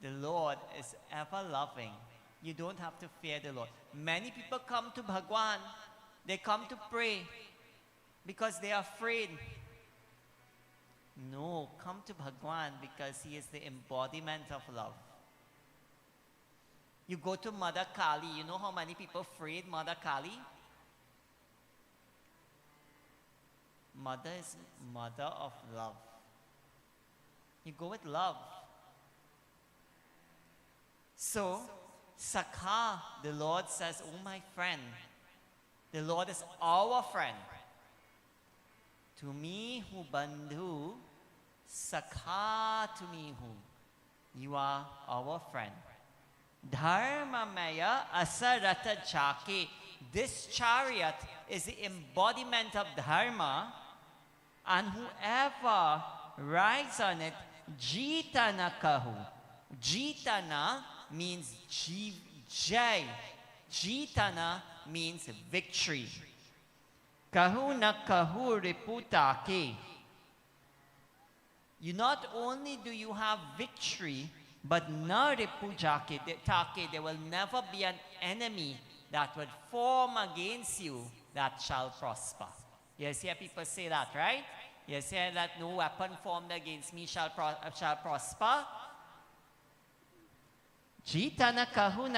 The Lord is ever loving. You don't have to fear the Lord. Many people come to Bhagwan. They come to pray because they are afraid. No, come to Bhagwan because He is the embodiment of love. You go to Mother Kali. You know how many people afraid Mother Kali? Mother is mother of love. You go with love. So, Sakha, the Lord says, oh my friend, the Lord is our friend. To me who bandhu, Sakha to me who. You are our friend. Dharma Maya Asarata Chake. This chariot is the embodiment of Dharma, and whoever rides on it, Jitana Kahu. Jitana means jai. Jitana means victory. Kahu na kahu riputake. You not only do you have victory, but na ripujake take, there will never be an enemy that would form against you that shall prosper. You hear people say that, right? You say that no weapon formed against me shall prosper. Jita nakahu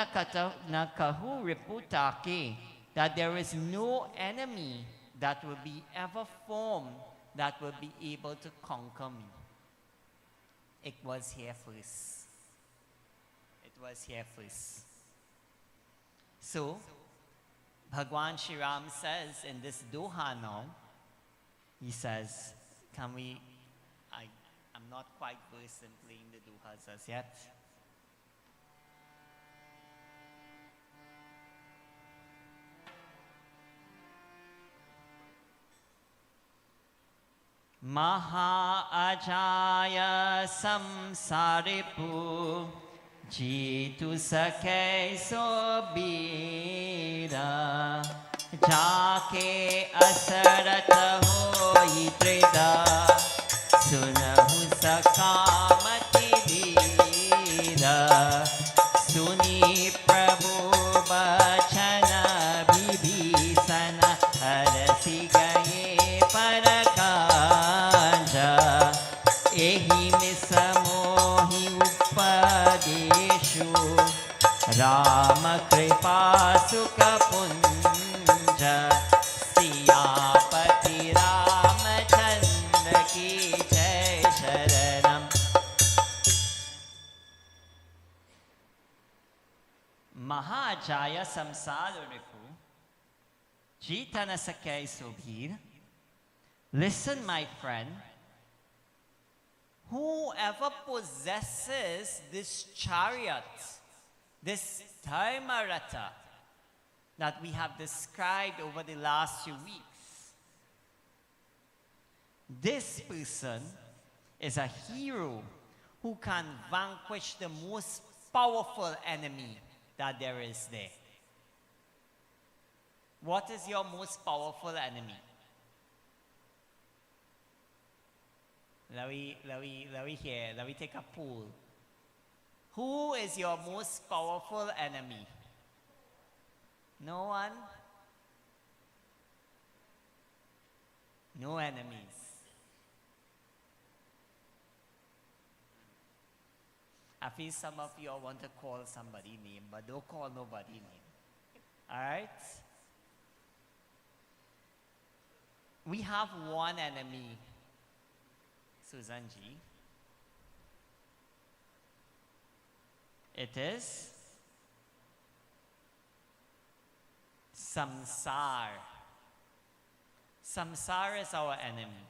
nakahu reputake, that there is no enemy that will be ever formed that will be able to conquer me. It was here first. It was here first. So, Bhagwan Shri Ram says in this Doha now, he says, I'm not quite versed in playing the Dohas as yet. Maha Ajaya Samsaripu Jitu Sake Sobira Jake Asarata Hoi Trida Sunahu Sakamati Dira Suni Prabhu Bachana Bibhisana Harasi Gaye Parakanja Ehi Misamohi Upadeshu Rama Kripa Sukha Punja Siyapati Ramachandra Ki Jai Sharanam. Mahajaya Samsara Ripu Jitana Sakai Subhir. Listen, my friend. Whoever possesses this chariot, this Dharmarata that we have described over the last few weeks, this person is a hero who can vanquish the most powerful enemy that there is there. What is your most powerful enemy? Let me take a poll. Who is your most powerful enemy? No one? No enemies. I feel some of you all want to call somebody name, but don't call nobody name. Alright? We have one enemy, Susan G. It is samsara. Samsara is our enemy.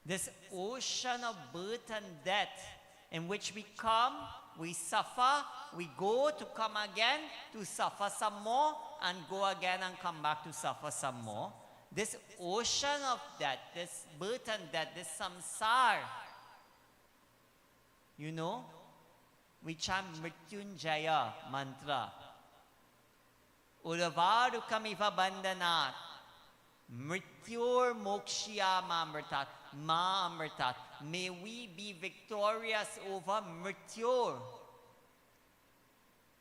This ocean of birth and death in which we come, we suffer, we go to come again to suffer some more, and go again and come back to suffer some more. This ocean of death, this birth and death, this samsara, you know, we chant Mrityunjaya mantra. Uravarukamiva bandhanat. Mrityur mokshya mamritat. Ma amritat. May we be victorious over Mrityur.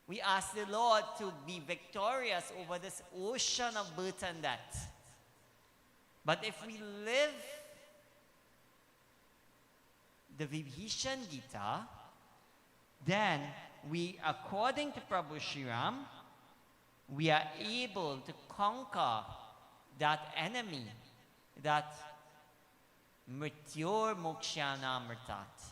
We ask the Lord to be victorious over this ocean of birth and death. But if we live the Vibhishan Gita, then we, according to Prabhu Shri Ram, we are able to conquer that enemy, that Mrityur Mokshanamritat,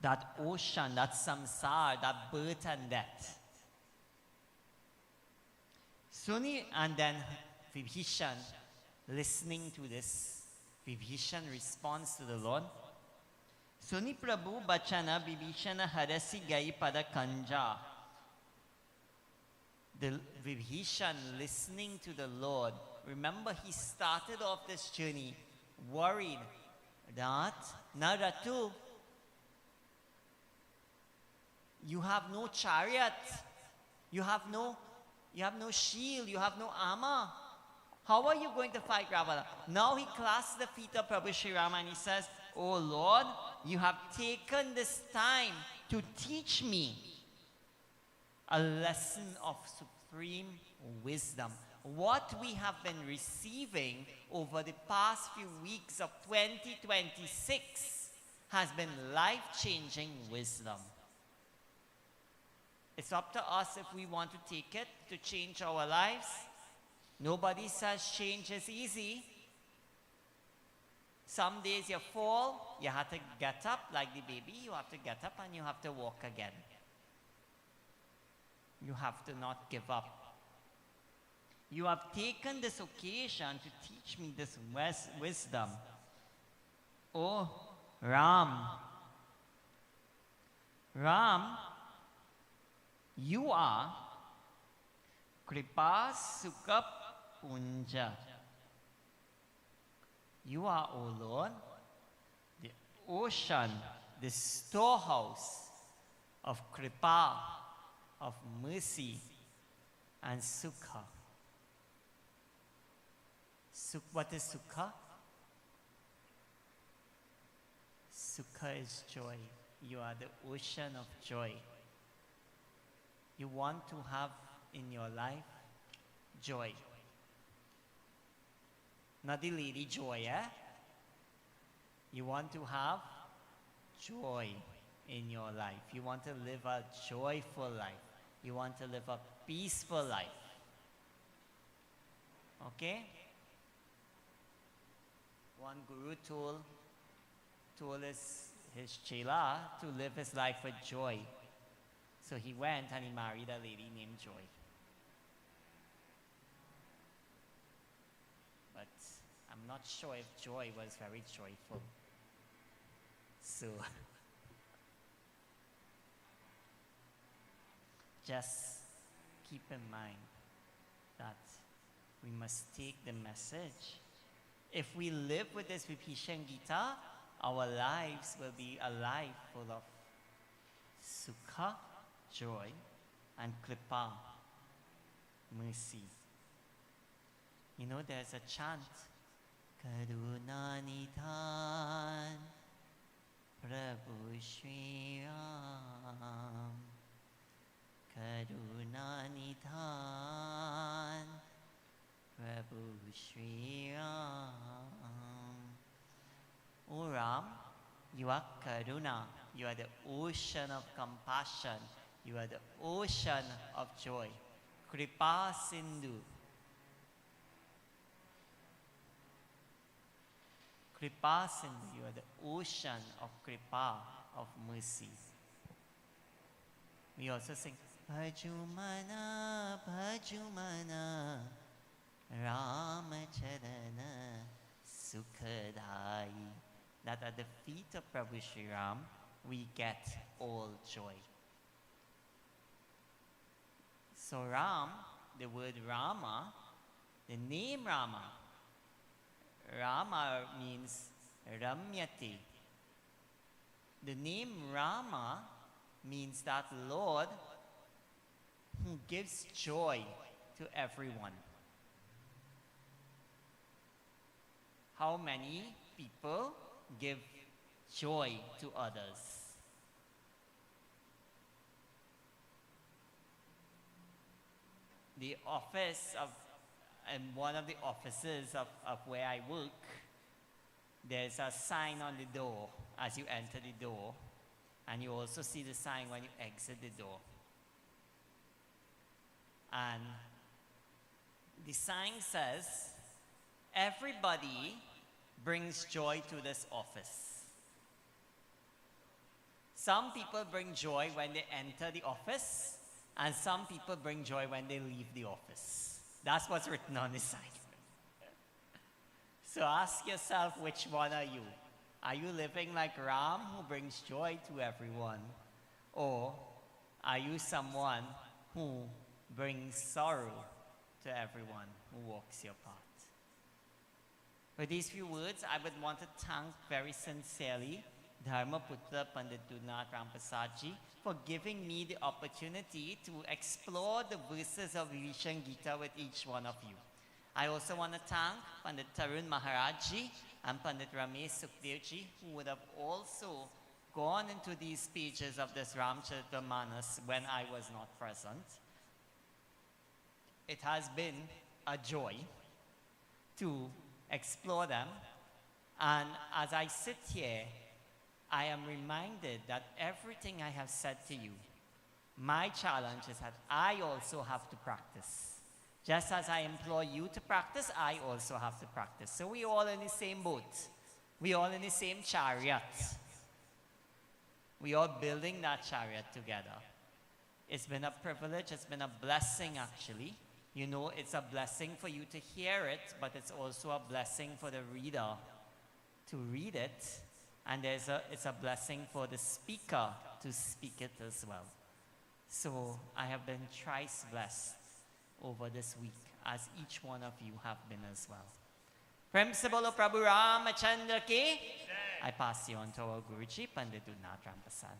that ocean, that samsara, that birth and death. Suni and then Vibhishan, listening to this, Vibhishan responds to the Lord. Suni Prabhu Bachana Vibhishana Harasi Gai Pada Kanja. The Vibhishan listening to the Lord. Remember, he started off this journey worried that Naratu, you have no chariot, you have no shield, you have no armor. How are you going to fight Ravana? Now he clasps the feet of Prabhu Shri Rama and he says, "Oh Lord, you have taken this time to teach me a lesson of supreme wisdom. what we have been receiving over the past few weeks of 2026 has been life-changing wisdom. It's up to us if we want to take it to change our lives. Nobody says change is easy. Some days you fall, you have to get up like the baby. You have to get up and you have to walk again. You have to not give up. You have taken this occasion to teach me this wisdom. Oh, Ram. Ram, you are Kripa Sukha Punja. You are, O Lord, the ocean, the storehouse of Kripa, of mercy and Sukha. What is Sukha? Sukha is joy. You are the ocean of joy. You want to have in your life joy. Not the lady joy, eh? You want to have joy in your life. You want to live a joyful life. You want to live a peaceful life. Okay? One guru told his chela to live his life with joy. So he went and he married a lady named Joy. But I'm not sure if Joy was very joyful. So just keep in mind that we must take the message. If we live with this Vibhishan Gita, our lives will be a life full of Sukha, joy, and Kripa, mercy. You know, there's a chant, Karuna Nidhan, Prabhu Shri Ram, Karuna Nidhan, Prabhu Shri Ram. O Ram, you are Karuna. You are the ocean of compassion. You are the ocean of joy. Kripa Sindhu. Kripa Sindhu. You are the ocean of Kripa, of mercy. We also sing, Bhajumana, Bhajumana, Ramacharana, Sukhadai. That at the feet of Prabhu Shri Ram, we get all joy. So Ram, the word Rama, the name Rama, Rama means Ramyati. The name Rama means that Lord who gives joy to everyone. How many people give joy to others? The office of, and one of the offices of where I work, there's a sign on the door as you enter the door, and you also see the sign when you exit the door. And the sign says, everybody brings joy to this office. Some people bring joy when they enter the office, and some people bring joy when they leave the office. That's what's written on the sign. So ask yourself, which one are you? Are you living like Ram, who brings joy to everyone? Or are you someone who brings sorrow to everyone who walks your path? With these few words, I would want to thank very sincerely Dharmaputra Pandit Durnath Rampasadji for giving me the opportunity to explore the verses of Vibhishan Gita with each one of you. I also want to thank Pandit Tarun Maharajji and Pandit Ramesh Sukhdevji, who would have also gone into these pages of this Ramcharitamanas when I was not present. It has been a joy to explore them. And as I sit here, I am reminded that everything I have said to you, my challenge is that I also have to practice. Just as I implore you to practice, I also have to practice. So we're all in the same boat. We're all in the same chariot. We're all building that chariot together. It's been a privilege, it's been a blessing actually. You know, it's a blessing for you to hear it, but it's also a blessing for the reader to read it. And it's a blessing for the speaker to speak it as well. So I have been thrice blessed over this week, as each one of you have been as well. Prem se bolo Prabhu Ramachandra ki. I pass you on to our Guruji, Pandit Udnath Rampasad.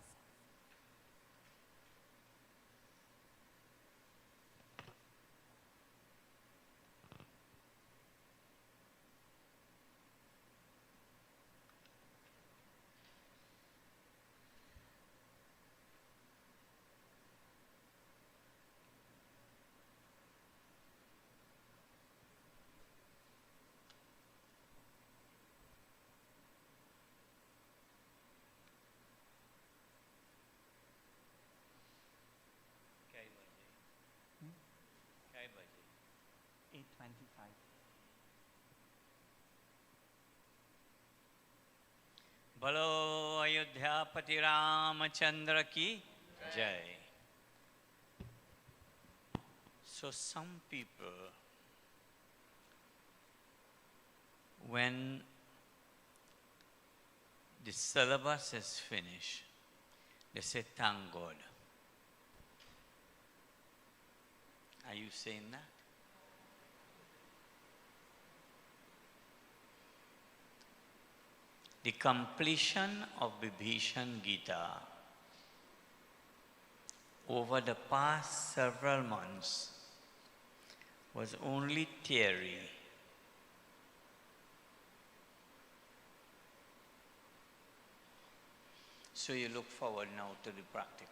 Hmm? 8:25. Bolo Ayodhyapati Ramachandra ki Jai. So some people, when the syllabus is finished, they say, thank God. Are you saying that? The completion of Vibhishan Gita over the past several months was only theory. So you look forward now to the practical.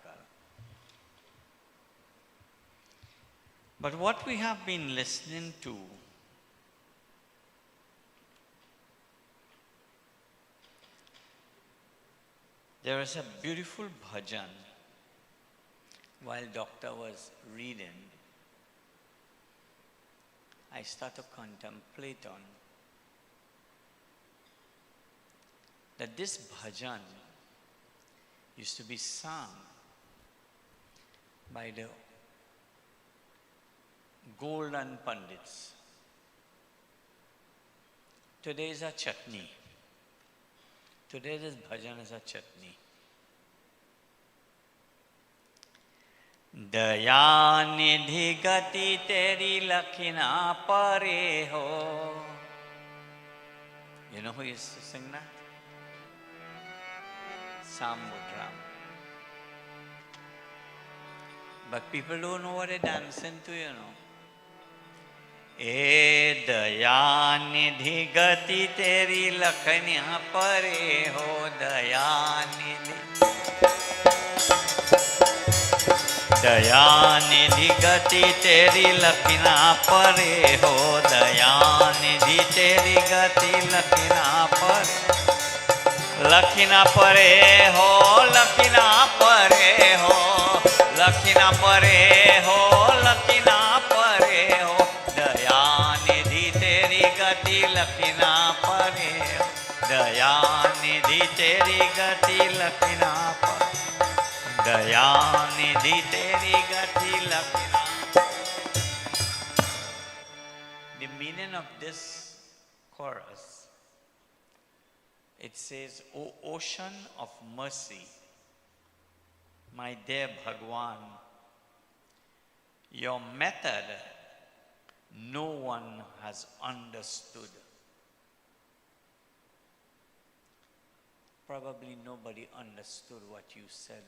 But what we have been listening to there is a beautiful bhajan while doctor was reading. I start to contemplate on that this bhajan used to be sung by the golden pandits. Today is a chutney. Today this bhajan is a chutney. दया निधि गति तेरी लखिना परे हो. You know who used to sing that? Sam Mudram. But people don't know what they're dancing to, you know. ए दया निधि गति तेरी लखनिया परे हो. दया निधि दया निधि गति तेरी लखिना परे हो. दया निधि तेरी गति लखिना परे. लखिना परे हो. लखिना परे हो. लखिना परे हो. लखिना परे हो. दया निधि तेरी गति लखिना परे हो. दया निधि तेरी गति लखिना परे. दया निधि तेरी गति लखिना. The meaning of this chorus, it says, O ocean of mercy, my dear Bhagwan, your method no one has understood. Probably nobody understood what you said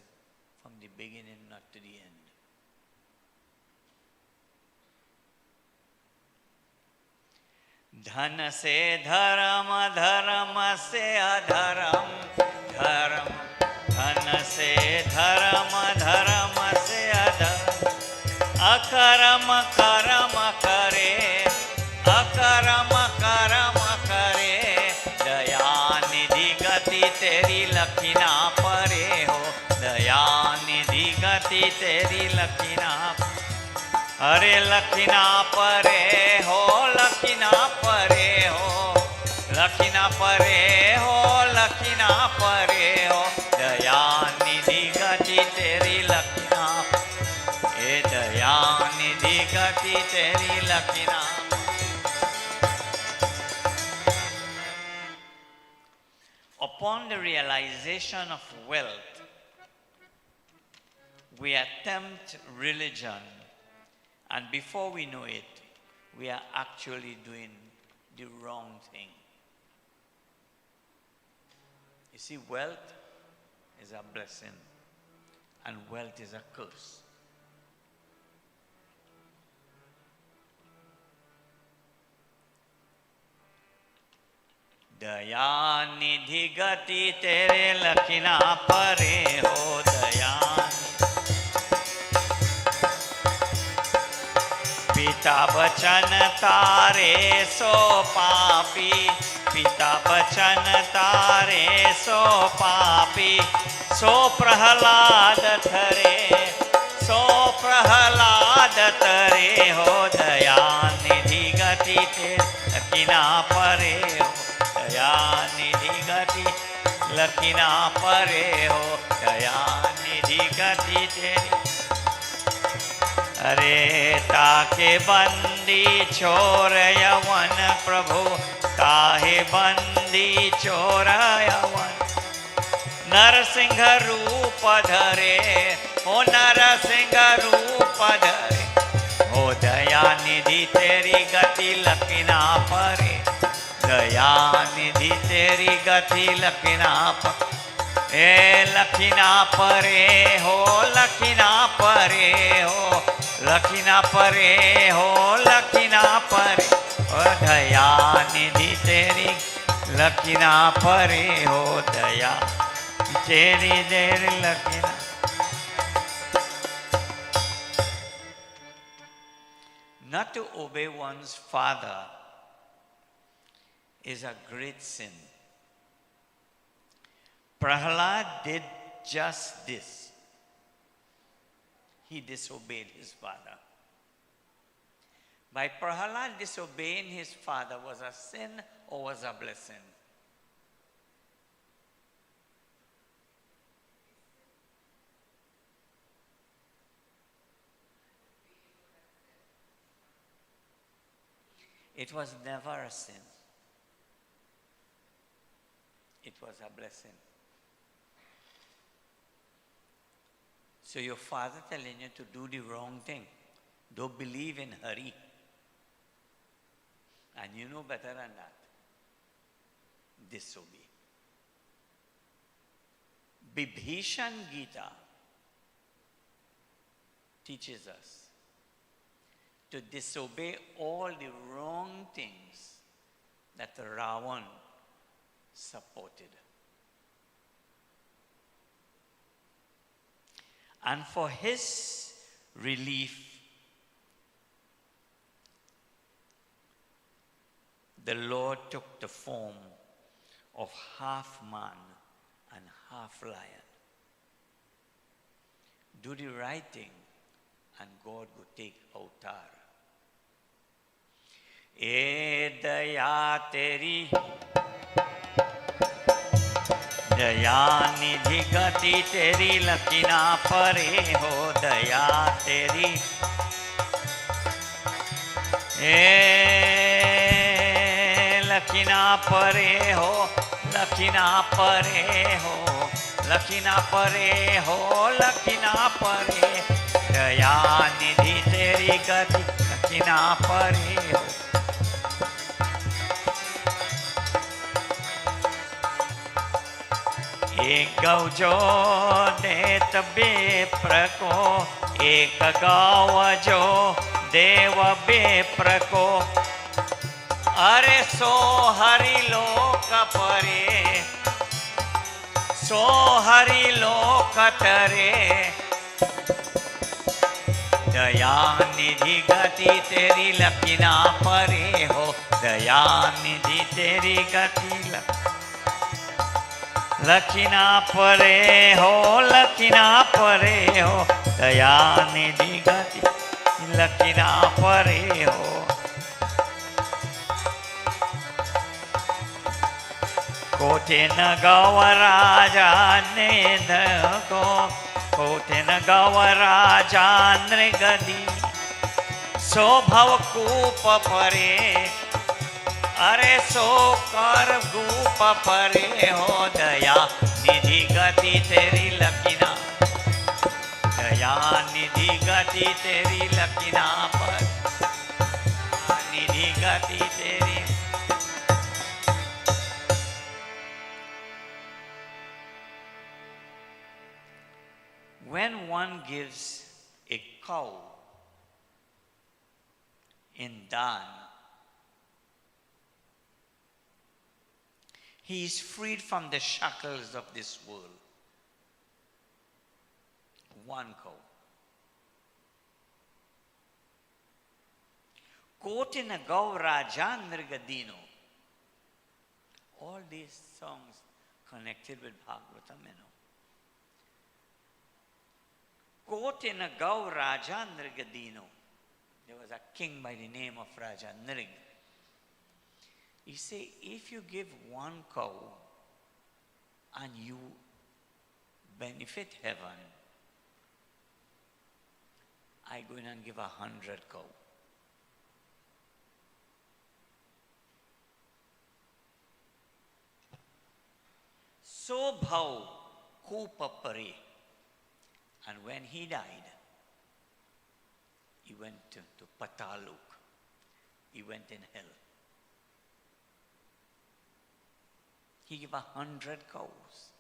from the beginning not to the end. धन से धर्म, धर्म से अधर्म, धर्म धन से धर्म, धर्म से अधर्म, अकर्म कर्म करे तेरी लकीना, अरे लकीना परे हो, लकीना परे हो, लकीना परे हो, लकीना परे हो, दया निधि गति तेरी लकीना, ए दया निधि गति तेरी लकीना। Upon the realization of wealth, we attempt religion, and before we know it, we are actually doing the wrong thing. You see, wealth is a blessing, and wealth is a curse. दया निधि गति तेरे लकीना परे हो, दया पिता बचन तारे सो पापी, पिता बचन तारे सो पापी, सो प्रहलाद थरे, सो प्रहलाद तरे हो, दया निधि गति तेरे लकीना परे हो, दया निधि गति लकीना परे हो, दया निधि गति तेरी। अरे ताके बंदी चोर यवन प्रभु, ताहे बंदी चोर यवन, नरसिंह रूप धरे हो, नरसिंह रूप धरे हो, दया निधि तेरी गति लकीना परे, दया निधि तेरी गति लकीना परे, ए लकीना परे हो, लकीना परे हो, लकीना परे हो, लकीना परे हो, दया निधि तेरी लकीना परे हो, दया तेरी देर लकीना। Not to obey one's father is a great sin. Prahlad did just this. He disobeyed his father. By Prahlad disobeying his father was a sin or was a blessing? It was never a sin. It was a blessing. So your father telling you to do the wrong thing, don't believe in hurry. And you know better than that. Disobey. Bibhishan Gita teaches us to disobey all the wrong things that Ravan supported. And for his relief, the Lord took the form of half man and half lion. Do the right thing and God would take avatar. ए दया तेरी दया निधि गति तेरी लकीना परे हो, दया तेरी ए लकीना परे हो, लकीना परे हो, लकीना परे हो, लकीना परे, दया निधि तेरी गति लकीना परे हो। एक गौ जो देत बेप्र को, एक गौ जो देव बेप्र को, अरे सो हरि लोक परे, सो हरि लोक तरे, दया निधि गति तेरी लकीना परे हो, दया निधि तेरी गति लकीना परे हो, लकीना परे हो, दया निधि गति लकीना परे हो। कोटे न गौराजा ने को कोटे न गौराजा नृगदी सो भव कूप परे, अरे सो कर गूप परे हो। दया निधि गति तेरी लकीना, दया निधि गति तेरी लकीना पर, निधि गति तेरी। When one gives a cow in dan, he is freed from the shackles of this world. One cow. Kotina Gauraja Nrigadino. All these songs connected with Bhagavatam, you know. Kotina Gauraja Nrigadino. There was a king by the name of Raja Nrig. He said, if you give one cow and you benefit heaven, I go in and give 100 cow. So bhav kupa pare. And when he died, he went to Pataluk. He went in hell. He gave 100 cows.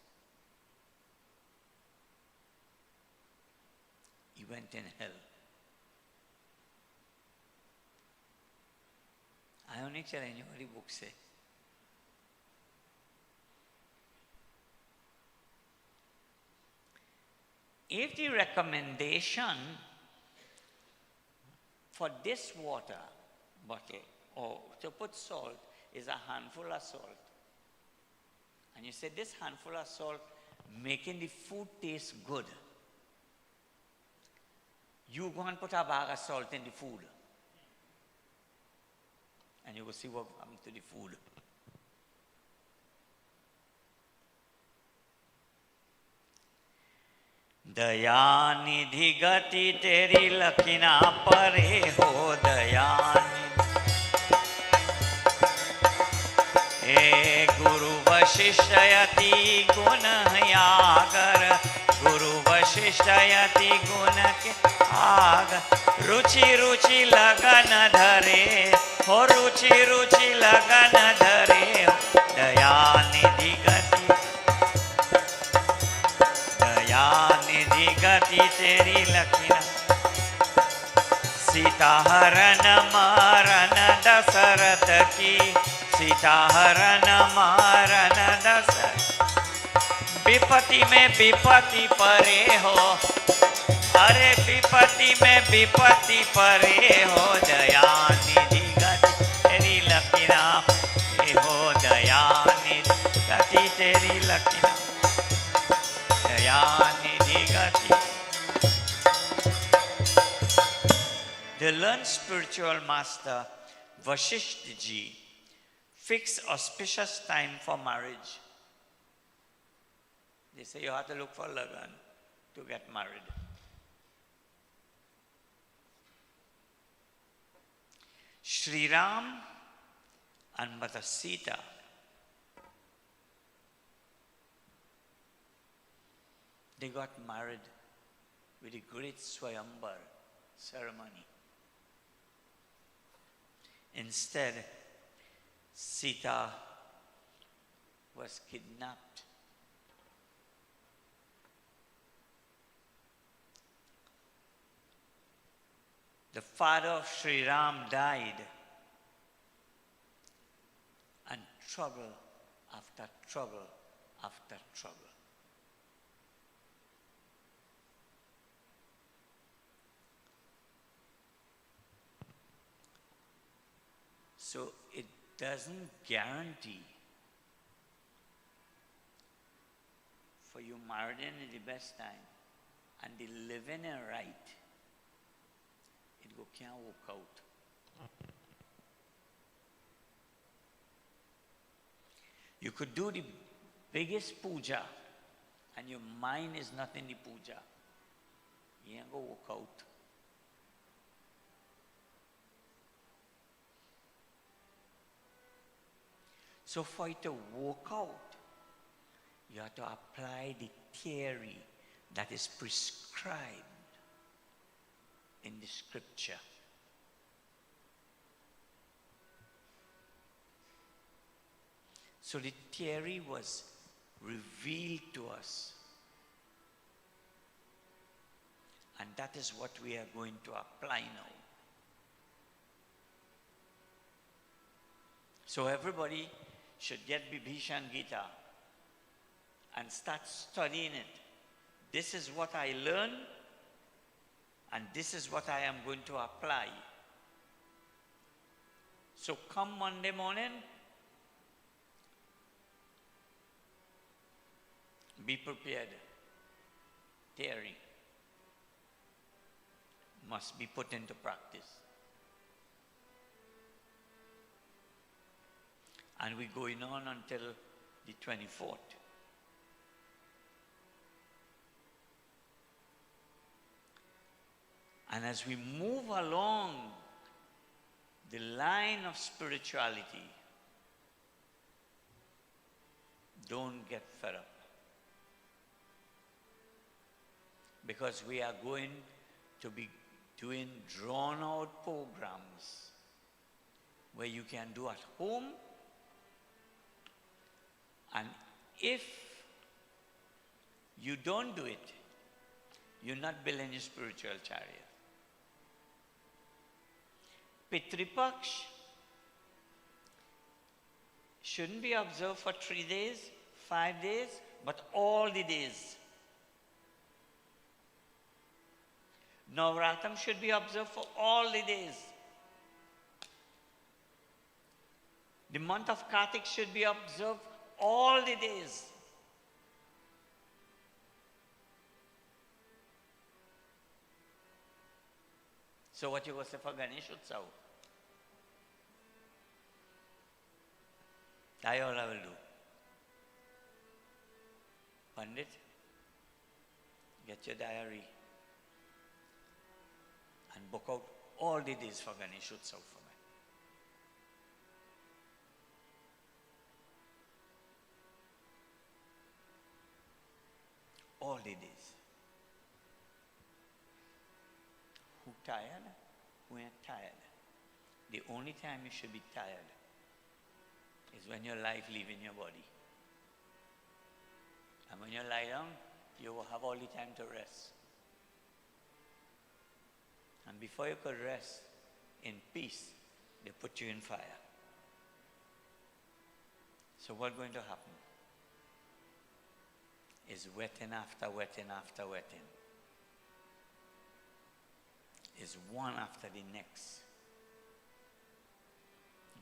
He went in hell. I only tell you what the book says. If the recommendation for this water bottle or to put salt is a handful of salt, and you say this handful of salt making the food taste good, you go and put a bag of salt in the food and you will see what happens to the food. दया निधि गति तेरी लकीना परे हो। दया हे गुरु वशिष्ठ यति गुण आगर, गुरु वशिष्ठ यति गुण के आग। रुचि रुचि लगन धरे हो, रुचि रुचि लगन धरे हो। दया निधि गति, दया निधि गति तेरी लकीना। सीता हरण मारन दशरथ की, सीता हरण मारन दशरथ। विपत्ति में विपत्ति परे हो, अरे विपत्ति में विपत्ति परे हो। दया निधि गति तेरी लकीना हो। दया निधि गति तेरी लकीना, दया निधि गति। The learned spiritual master Vasishtha ji fixed auspicious time for marriage. They say you have to look for lagan to get married. Sri Ram and Mother Sita they got married with a great Swayambar ceremony. Instead, Sita was kidnapped. The father of Sri Ram died, and trouble after trouble after trouble. So it doesn't guarantee for you married in the best time and they living it right, it go can't work out. You could do the biggest puja and your mind is not in the puja. You ain't gonna work out. So for it to work out, you have to apply the theory that is prescribed in the scripture. So the theory was revealed to us. And that is what we are going to apply now. So everybody should get Bibhishan Gita and start studying it. This is what I learned, and this is what I am going to apply. So come Monday morning, be prepared. Theory must be put into practice. And we're going on until the 24th. And as we move along the line of spirituality, don't get fed up. Because we are going to be doing drawn out programs where you can do at home. And if you don't do it, you're not building your spiritual chariot. Pitripaksh shouldn't be observed for 3 days, 5 days, but all the days. Navratam should be observed for all the days. The month of Kartik should be observed all the days. So what you go say for Ganesh Utsav? That all I will do. Pandit, get your diary and book out all the days for Ganesh Utsav for me. All the days. Who tired? Who ain't tired? The only time you should be tired is when your life leaving your body. And when you lie down, you will have all the time to rest. And before you could rest in peace, they put you in fire. So what's going to happen is wetting after wetting after wetting. Is one after the next.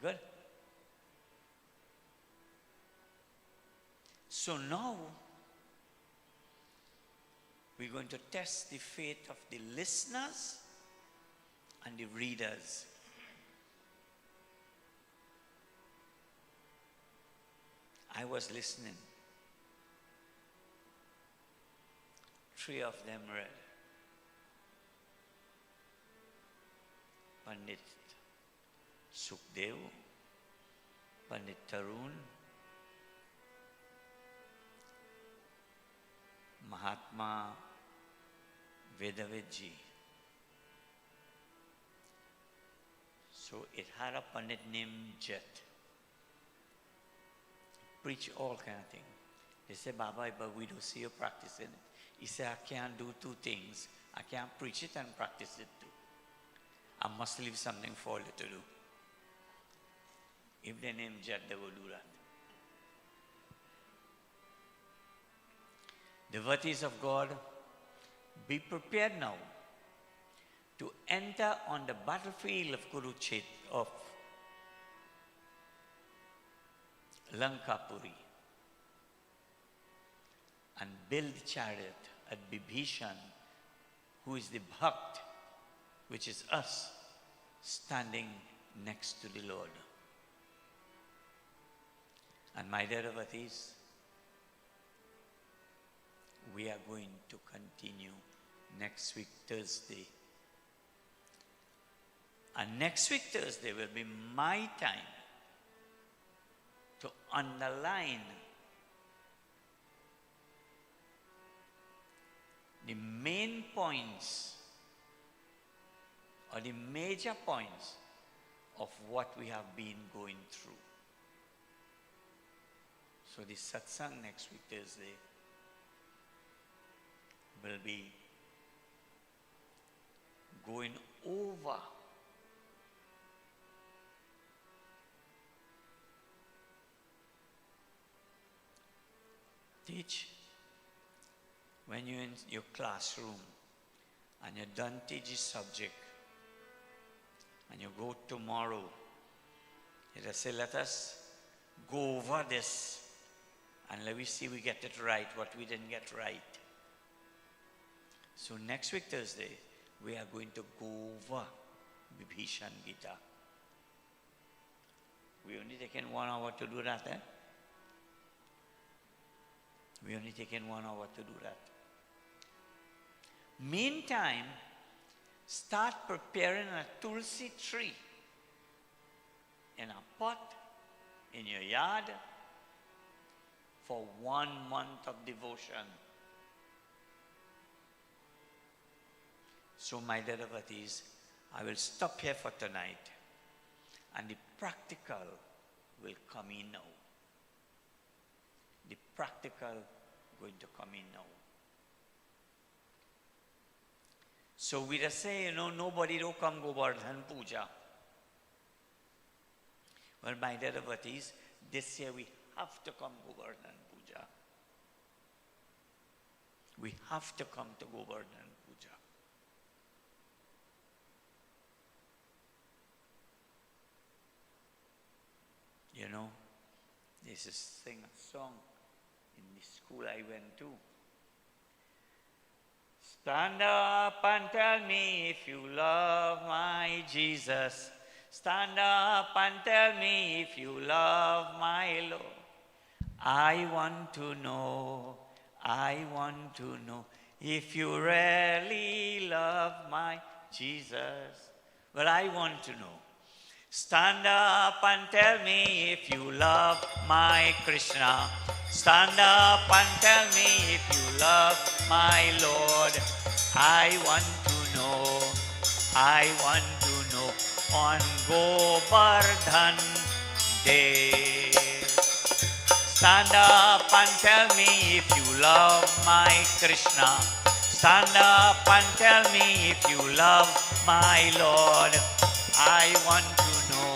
Good? So now, we're going to test the faith of the listeners and the readers. I was listening. 3 of them read. Pandit Sukhdev, Pandit Tarun, Mahatma Vedavidji. So it had a Pandit named Jet. Preach all kind of things. They say, Baba, but we don't see you practicing it. He said, I can't do 2 things. I can't preach it and practice it too. I must leave something for you to do. If they name Jet, they will do that. Devotees of God, be prepared now to enter on the battlefield of Kurukshetra, of Lankapuri, and build chariot at Bibhishan who is the Bhakt, which is us, standing next to the Lord. And my dear devotees, we are going to continue next week, Thursday. And next week, Thursday, will be my time to underline the main points or the major points of what we have been going through. So the satsang next week, Thursday, will be going over teach when you're in your classroom and you're done teaching subject and you go tomorrow, you just say, let us go over this and let me see we get it right, what we didn't get right. So next week, Thursday, we are going to go over Vibhishan Gita. We only taken 1 hour to do that, eh? We only taken 1 hour to do that. Meantime, start preparing a tulsi tree in a pot in your yard for 1 month of devotion. So my dear devotees, I will stop here for tonight and the practical will come in now. The practical going to come in now. So we just say, nobody don't come Govardhan Puja. Well, my dear devotees, this year we have to come Govardhan Puja. We have to come to Govardhan Puja. This is sing a song in the school I went to. Stand up and tell me if you love my Jesus. Stand up and tell me if you love my Lord. I want to know if you really love my Jesus. Well, I want to know. Stand up and tell me if you love my Krishna. Stand up and tell me if you love my Lord. I want to know on Govardhan Day. Stand up and tell me if you love my Krishna. Stand up and tell me if you love my Lord. I want to know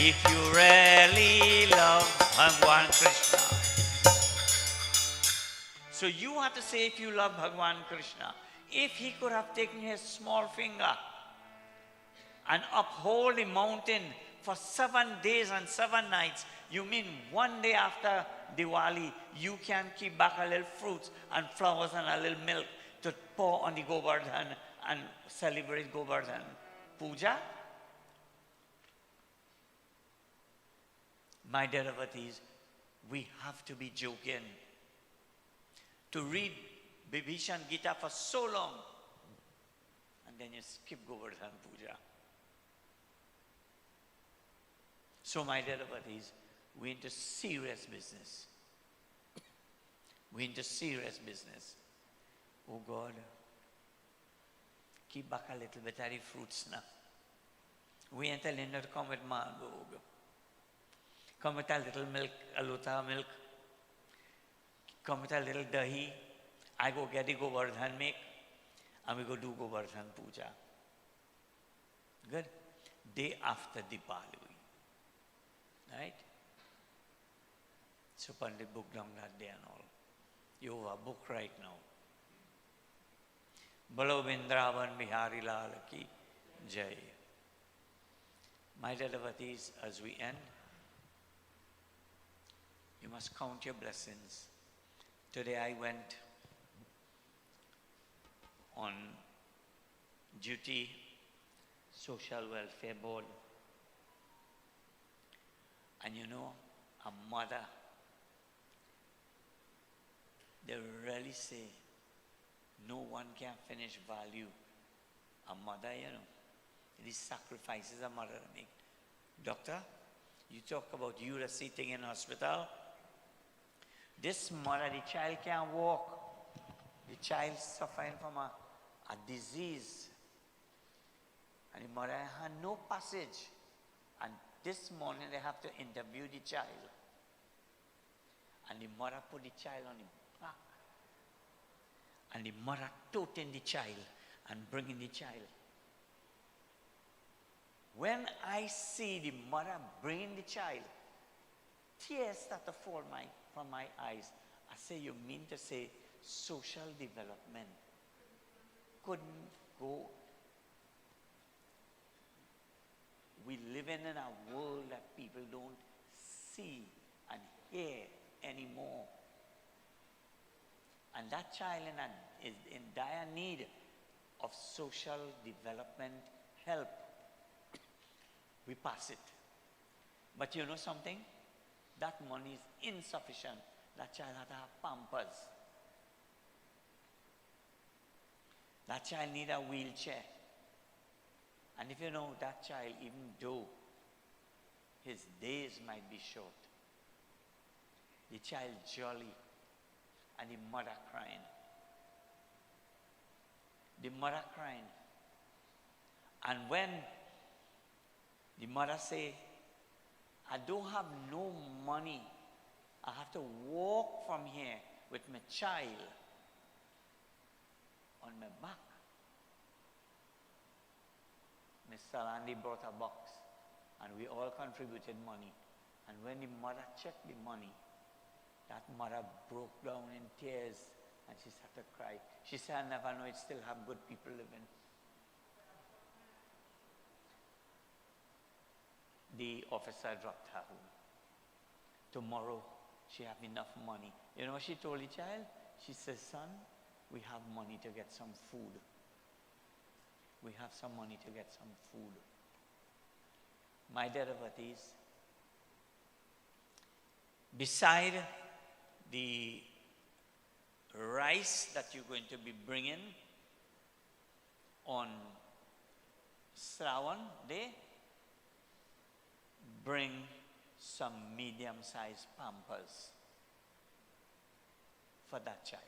if you really love Bhagwan Krishna. So you have to say if you love Bhagwan Krishna. If he could have taken his small finger and uphold the mountain for 7 days and 7 nights, you mean one day after Diwali, you can keep back a little fruits and flowers and a little milk to pour on the Govardhan and celebrate Govardhan Puja? My dear devotees, we have to be joking. To read Vibhishan Gita for so long, and then you skip Govardhan Puja. So my dear devotees, we're into serious business. We're into serious business. Oh God, keep back a little bit of the fruits now. We ain't telling you to come with mango. Come with a little milk, a lota milk. Come with a little dahi. I go get the Govardhan milk and we go do Govardhan Puja. Good? Day after Diwali. Right? So Pandit book down that day and all. You have a book right now. Bolo Vrindavan Bihari Lal ki Jai. My dear devotees, as we end, you must count your blessings. Today I went on duty, Social Welfare Board. And you know, a mother, they really say, no one can finish value a mother, you know. These sacrifices a mother make. Doctor, you talk about you are sitting in hospital. This mother, the child can't walk. The child suffering from a disease. And the mother had no passage. And this morning they have to interview the child. And the mother put the child on the back. And the mother toting the child and bringing the child. When I see the mother bringing the child, tears start to fall from my eyes. I say, you mean to say social development couldn't go? We live in a world that people don't see and hear anymore. And that child is in dire need of social development help. We pass it. But you know something? That money is insufficient. That child had to have pampers. That child need a wheelchair. And if you know that child, even though his days might be short, the child jolly and the mother crying. The mother crying. And when the mother say, I don't have no money. I have to walk from here with my child on my back. Mr. Landy brought a box and we all contributed money. And when the mother checked the money, that mother broke down in tears and she started to cry. She said, I never know it still have good people living. The officer dropped her home. Tomorrow, she have enough money. You know what she told the child? She says, son, we have money to get some food. We have some money to get some food. My devotees, beside the rice that you're going to be bringing on Shravan Day, bring some medium-sized pampers for that child.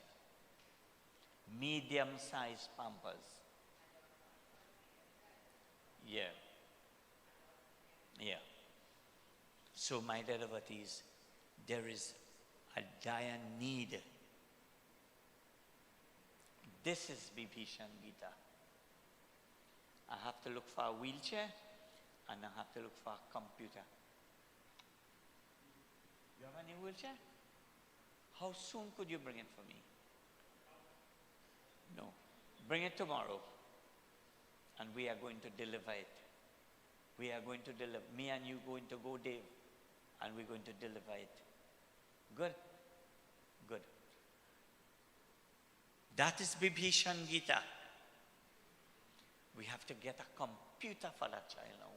Medium-sized pampers. Yeah. Yeah. So my devotees, there is a dire need. This is Bibhishan Gita. I have to look for a wheelchair and I have to look for a computer. You have any wheelchair? How soon could you bring it for me? No. Bring it tomorrow. And we are going to deliver it. We are going to deliver. Me and you going to go, Dave. And we're going to deliver it. Good? Good. That is Bibhishan Gita. We have to get a computer for that child now.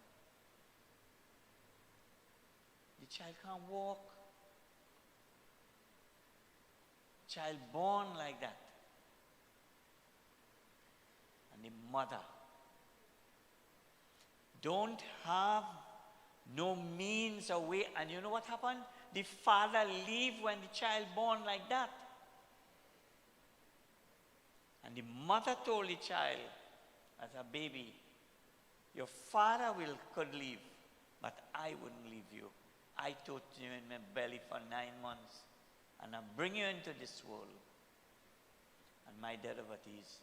The child can't walk. Child born like that. And the mother don't have no means or way. And you know what happened? The father leave when the child born like that. And the mother told the child as a baby, your father could leave, but I wouldn't leave you. I taught you in my belly for 9 months, and I bring you into this world. And my devotees,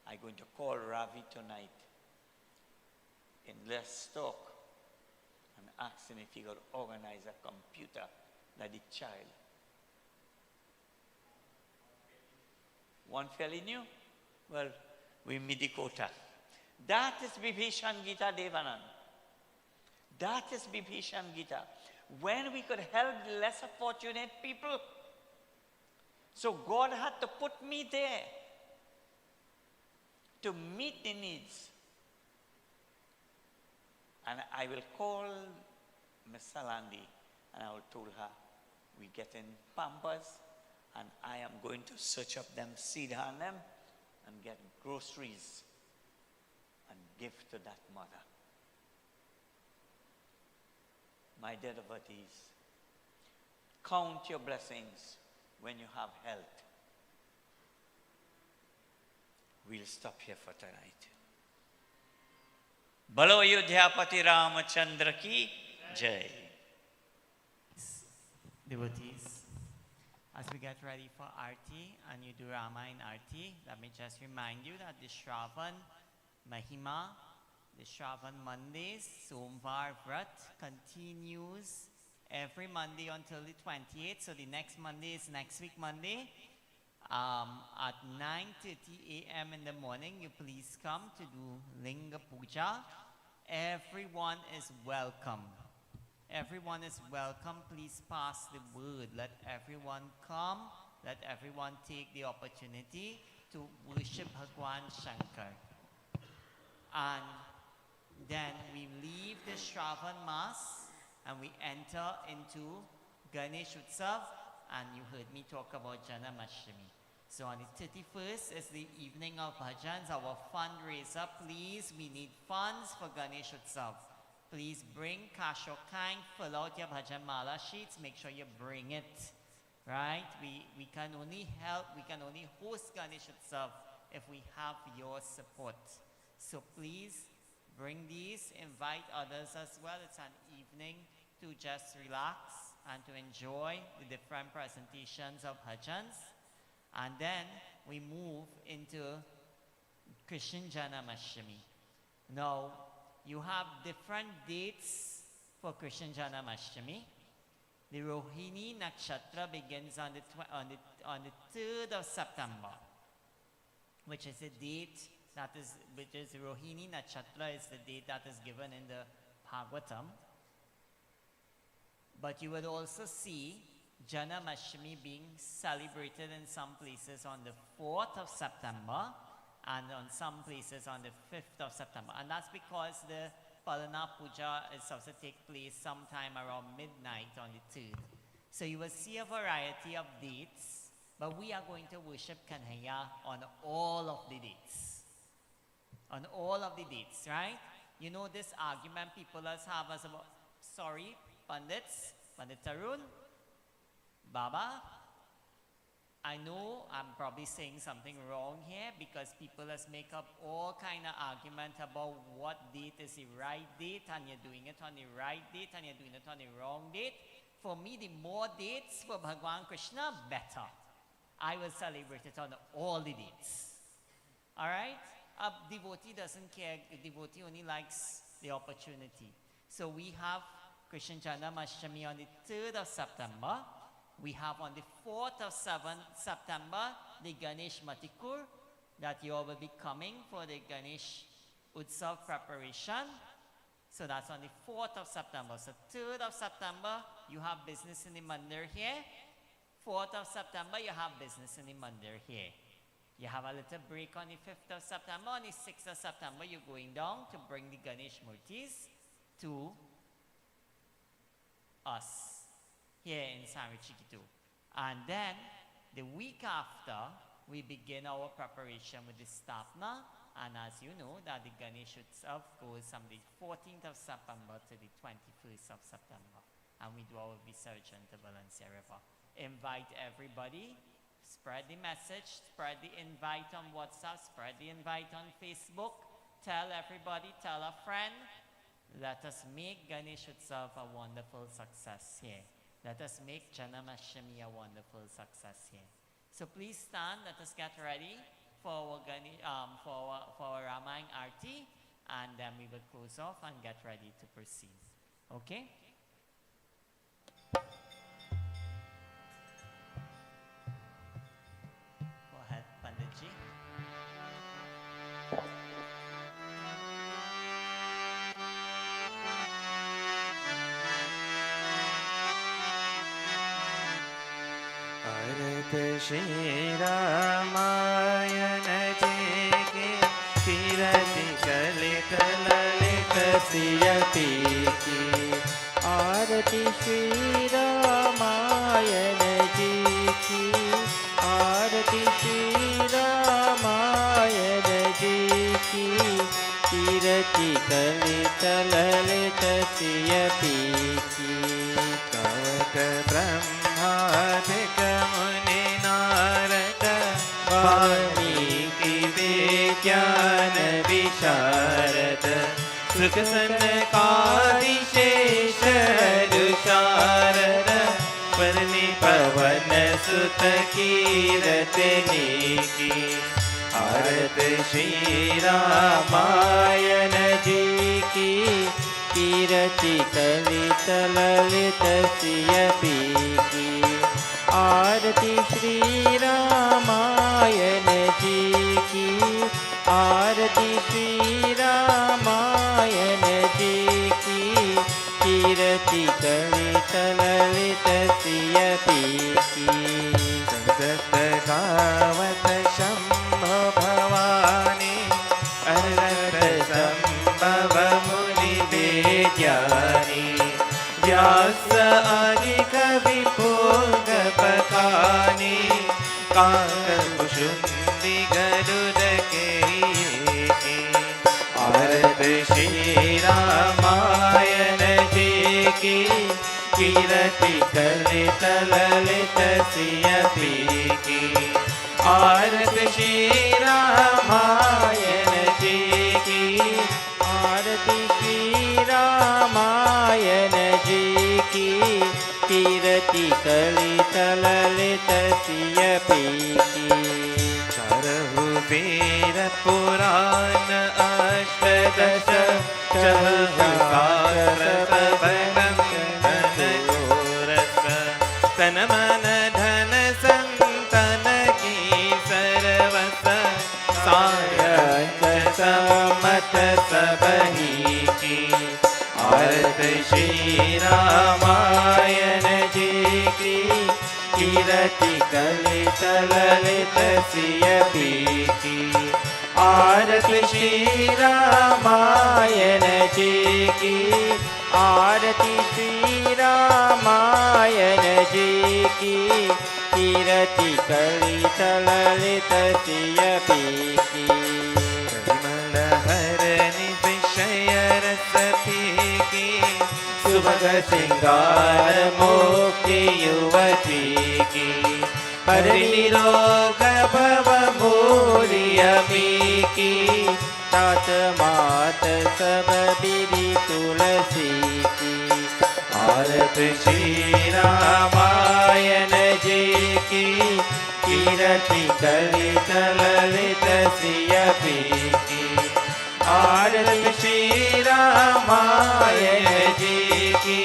I'm going to call Ravi tonight in Let's Talk and ask him if he could organize a computer that the child. One fairly new? Well, we meet the quota. That is Bibhishan Gita Devanand. That is Bibhishan Gita. When we could help the lesser fortunate people. So God had to put me there. to meet the needs. And I will call Miss Salandi and I will tell her, we get in Pampers and I am going to search up them, seed on them and get groceries and give to that mother. My dear devotees, count your blessings when you have health. We'll stop here for tonight. Balo Ayodhyapati Ramachandra ki Jai. Devotees, as we get ready for Aarti and you do Rama in Aarti, let me just remind you that the Shravan Mahima, the Shravan Mondays, Somvar Vrat continues every Monday until the 28th. So the next Monday is next week Monday. At 9:30 a.m. in the morning, you please come to do Linga Puja. Everyone is welcome. Everyone is welcome. Please pass the word. Let everyone come. Let everyone take the opportunity to worship Bhagwan Shankar. And then we leave the Shravan Mass and we enter into Ganesh Utsav. And you heard me talk about Janamashami. So on the 31st is the evening of bhajans, our fundraiser. Please, we need funds for Ganesh Utsav. Please bring cash or kind, fill out your bhajan mala sheets, make sure you bring it. Right? We can only help, we can only host Ganesh Utsav if we have your support. So please bring these, invite others as well. It's an evening to just relax and to enjoy the different presentations of bhajans. And then we move into Krishna Janamashami. Now, you have different dates for Krishna Janamashami. The Rohini Nakshatra begins on the 3rd of September, which is the date that is, Rohini Nakshatra is the date that is given in the Bhagavatam. But you would also see Janamashami being celebrated in some places on the 4th of September and on some places on the 5th of September. And that's because the Palana Puja is supposed to take place sometime around midnight on the 3rd. So you will see a variety of dates, but we are going to worship Kanhaiya on all of the dates. On all of the dates, right? You know this argument people have as about, sorry, Pandits, Pandit Tarun, Baba, I know I'm probably saying something wrong here because people has make up all kind of argument about what date is the right date and you're doing it on the right date and you're doing it on the wrong date. For me, the more dates for Bhagwan Krishna, better. I will celebrate it on all the dates. Alright? A devotee doesn't care, a devotee only likes the opportunity. So we have Krishna Janamashami on the 3rd of September. We have on the 4th of September the Ganesh Matikur that you all will be coming for the Ganesh Utsav preparation. So that's on the 4th of September. So 3rd of September you have business in the mandir here. 4th of September you have business in the mandir here. You have a little break on the 5th of September. On the 6th of September you're going down to bring the Ganesh Murtis to us here in Sarichikitu. And then the week after we begin our preparation with the Stapna, and as you know that the Ganesh Utsav goes from the 14th of September to the 21st of September, and we do our Visarjan to Valencia River. Invite everybody, spread the message, spread the invite on WhatsApp, spread the invite on Facebook, tell everybody, tell a friend. Let us make Ganesh Utsav a wonderful success here. Let us make Janamashami a wonderful success here. So please stand, let us get ready for our Ramayana Aarti, and then we will close off and get ready to proceed. Okay? Go ahead, Panditji. Shri Ramayana Ji ki कीरति कलित ललित सिय पीकी आरती श्री रामायण जी की आरती श्री रामायण जी की कीरति कलित ललित सिय पीकी कवक ब्रह्मादिक मुनि नारद वाल्मीकि विज्ञान विशारद सुख सनकादिशेष शारद परनि पवन सुत कीरतनी की आरत श्री रामायण जी की कीरति कलित ललित सिय पीकी आरती श्री रामायण जी की आरती श्री रामायण जी की कीरति कलित ललित सिय पीकी सतत गावत शंभो भवानी अरत संभव मुनि विज्ञानी व्यास आदि कवि पूग पकानी काक कुशुंडी गरुड के आरत श्री रामायण जी की कीरति कलित ललित सिय पीकी आरत श्री रामायण जी की आरती श्री रामायण जी की कीरति कलित ललित सिय पीकी चारहु वीर पुराण अष्टदश सहस्र गोरस तन मन धन संतन की सर्वस सार समत सबही की आरत श्री रामायण जी की कीरति कलित ललित सिय पीकी आरत श्री रामायण जी की आरती श्री रामायण जी की कीरति कलित ललित सिय पीकी परिमल हरनि विषय रस पीकी सुभग सिंगार मोक्ति युवती की परिनिरोग भव भूरियमी की तात मात सब विधि तुलसी की आरत श्री रामायण जी की कीरति कलित ललित सिय पीकी आरत श्री रामायण जी की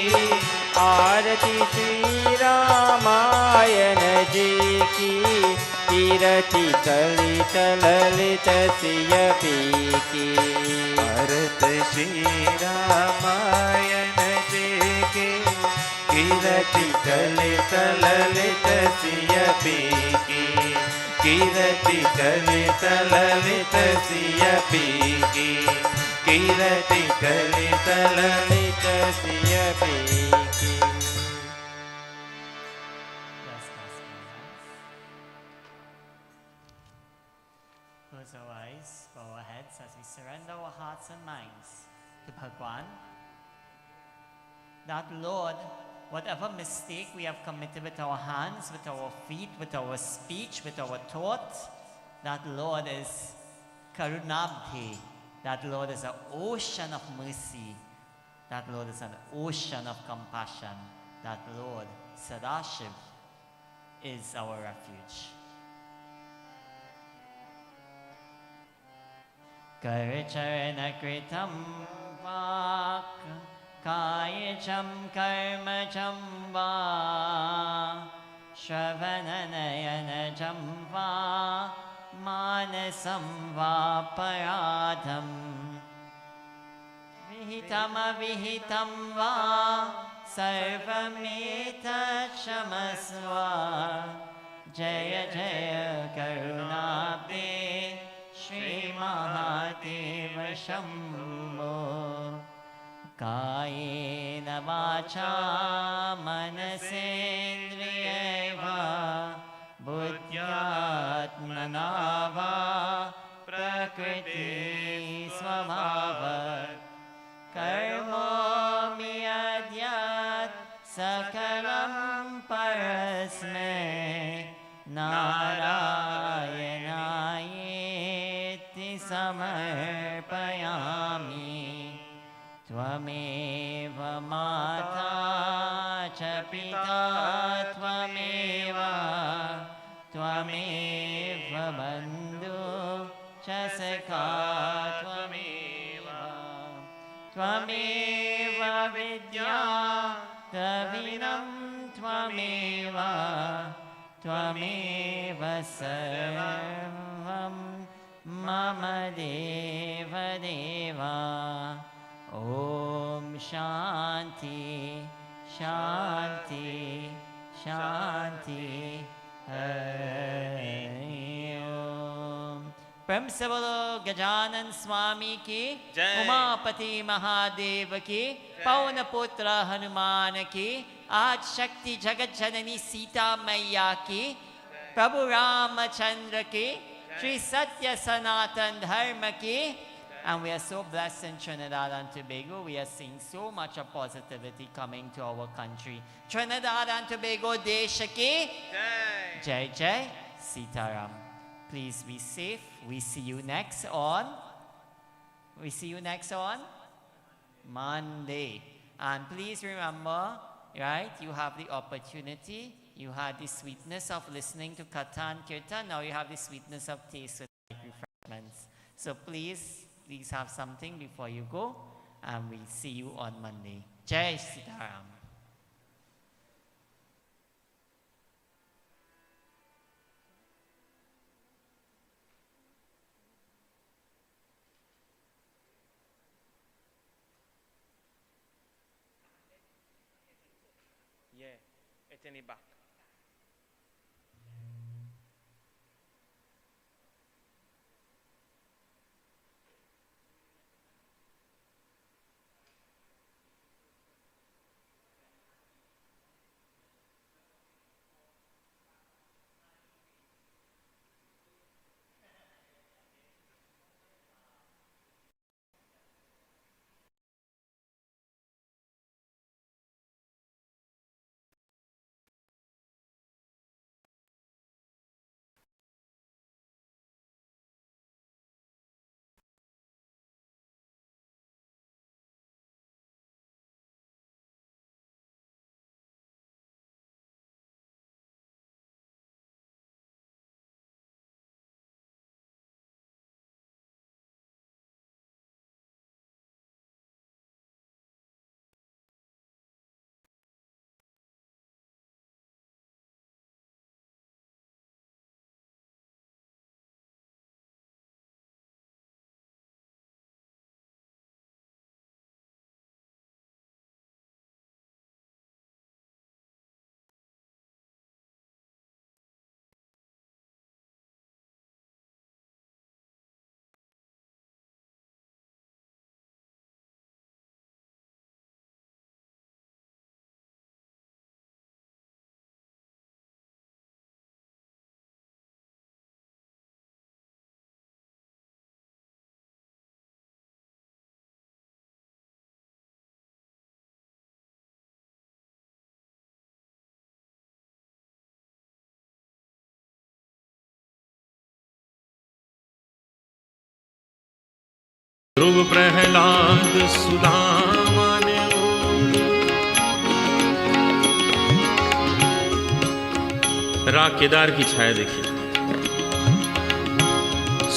आरती श्री रामायण जी की कीरति कलित ललित सिय पीकी आरत श्री रामायण जी की कीरति कलित ललित सिय पीकी कीरति कलित ललित सिय पीकी कीरति कलित ललित सिय पीकी Close our eyes, bow our heads as we surrender our hearts and minds to Bhagwan. That Lord, whatever mistake we have committed with our hands, with our feet, with our speech, with our thoughts, that Lord is Karunabdhe. That Lord is an ocean of mercy. That Lord is an ocean of compassion. That Lord, Sadashiv, is our refuge. Karacharana vak kayacham karmacham va shravananayanajam va manasam va paradham vihitam avihitam va sarvameta shamasva jaya jaya karunabde श्रीमहादेव शम्भो कायेन वाचा मनसेन्द्रियैर्वा बुद्ध्यात्मना वा प्रकृति स्वभावात् करोमि यद्यत् सकलं परस्मै नारायणायेति समर्पयामि त्वमेव माता च पिता त्वमेव त्वमेव बन्धु च सखा त्वमेव त्वमेव विद्या त्वमिनं त्वमेव त्वमेव सर्वं मम देवदेव ॐ शान्ति शान्ति शान्ति हरि ओम। प्रेम से बोलो गजानन स्वामी की जय। उमापति महादेव की पवन पुत्र हनुमान की आज शक्ति जगत जननी सीता मैया की प्रभु रामचंद्र की श्री सत्य सनातन धर्म की. And we are so blessed in Trinidad and Tobago. We are seeing so much of positivity coming to our country. Trinidad and Tobago Desha ki Jai Jai Sitaram. Please be safe. We see you next on Monday. And please remember, right, you have the opportunity. You had the sweetness of listening to Katha and Kirtan. Now you have the sweetness of taste with refreshments. So please have something before you go. And we'll see you on Monday. Jai Sitaram. Yeah, it's in the back. ध्रुव प्रहलाद सुदामा ने राग केदार की छाया देखिए।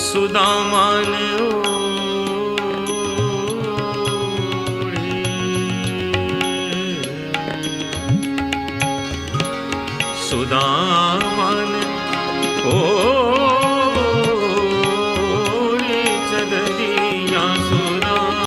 सुदामा ने ओढ़ी, सुदामा ने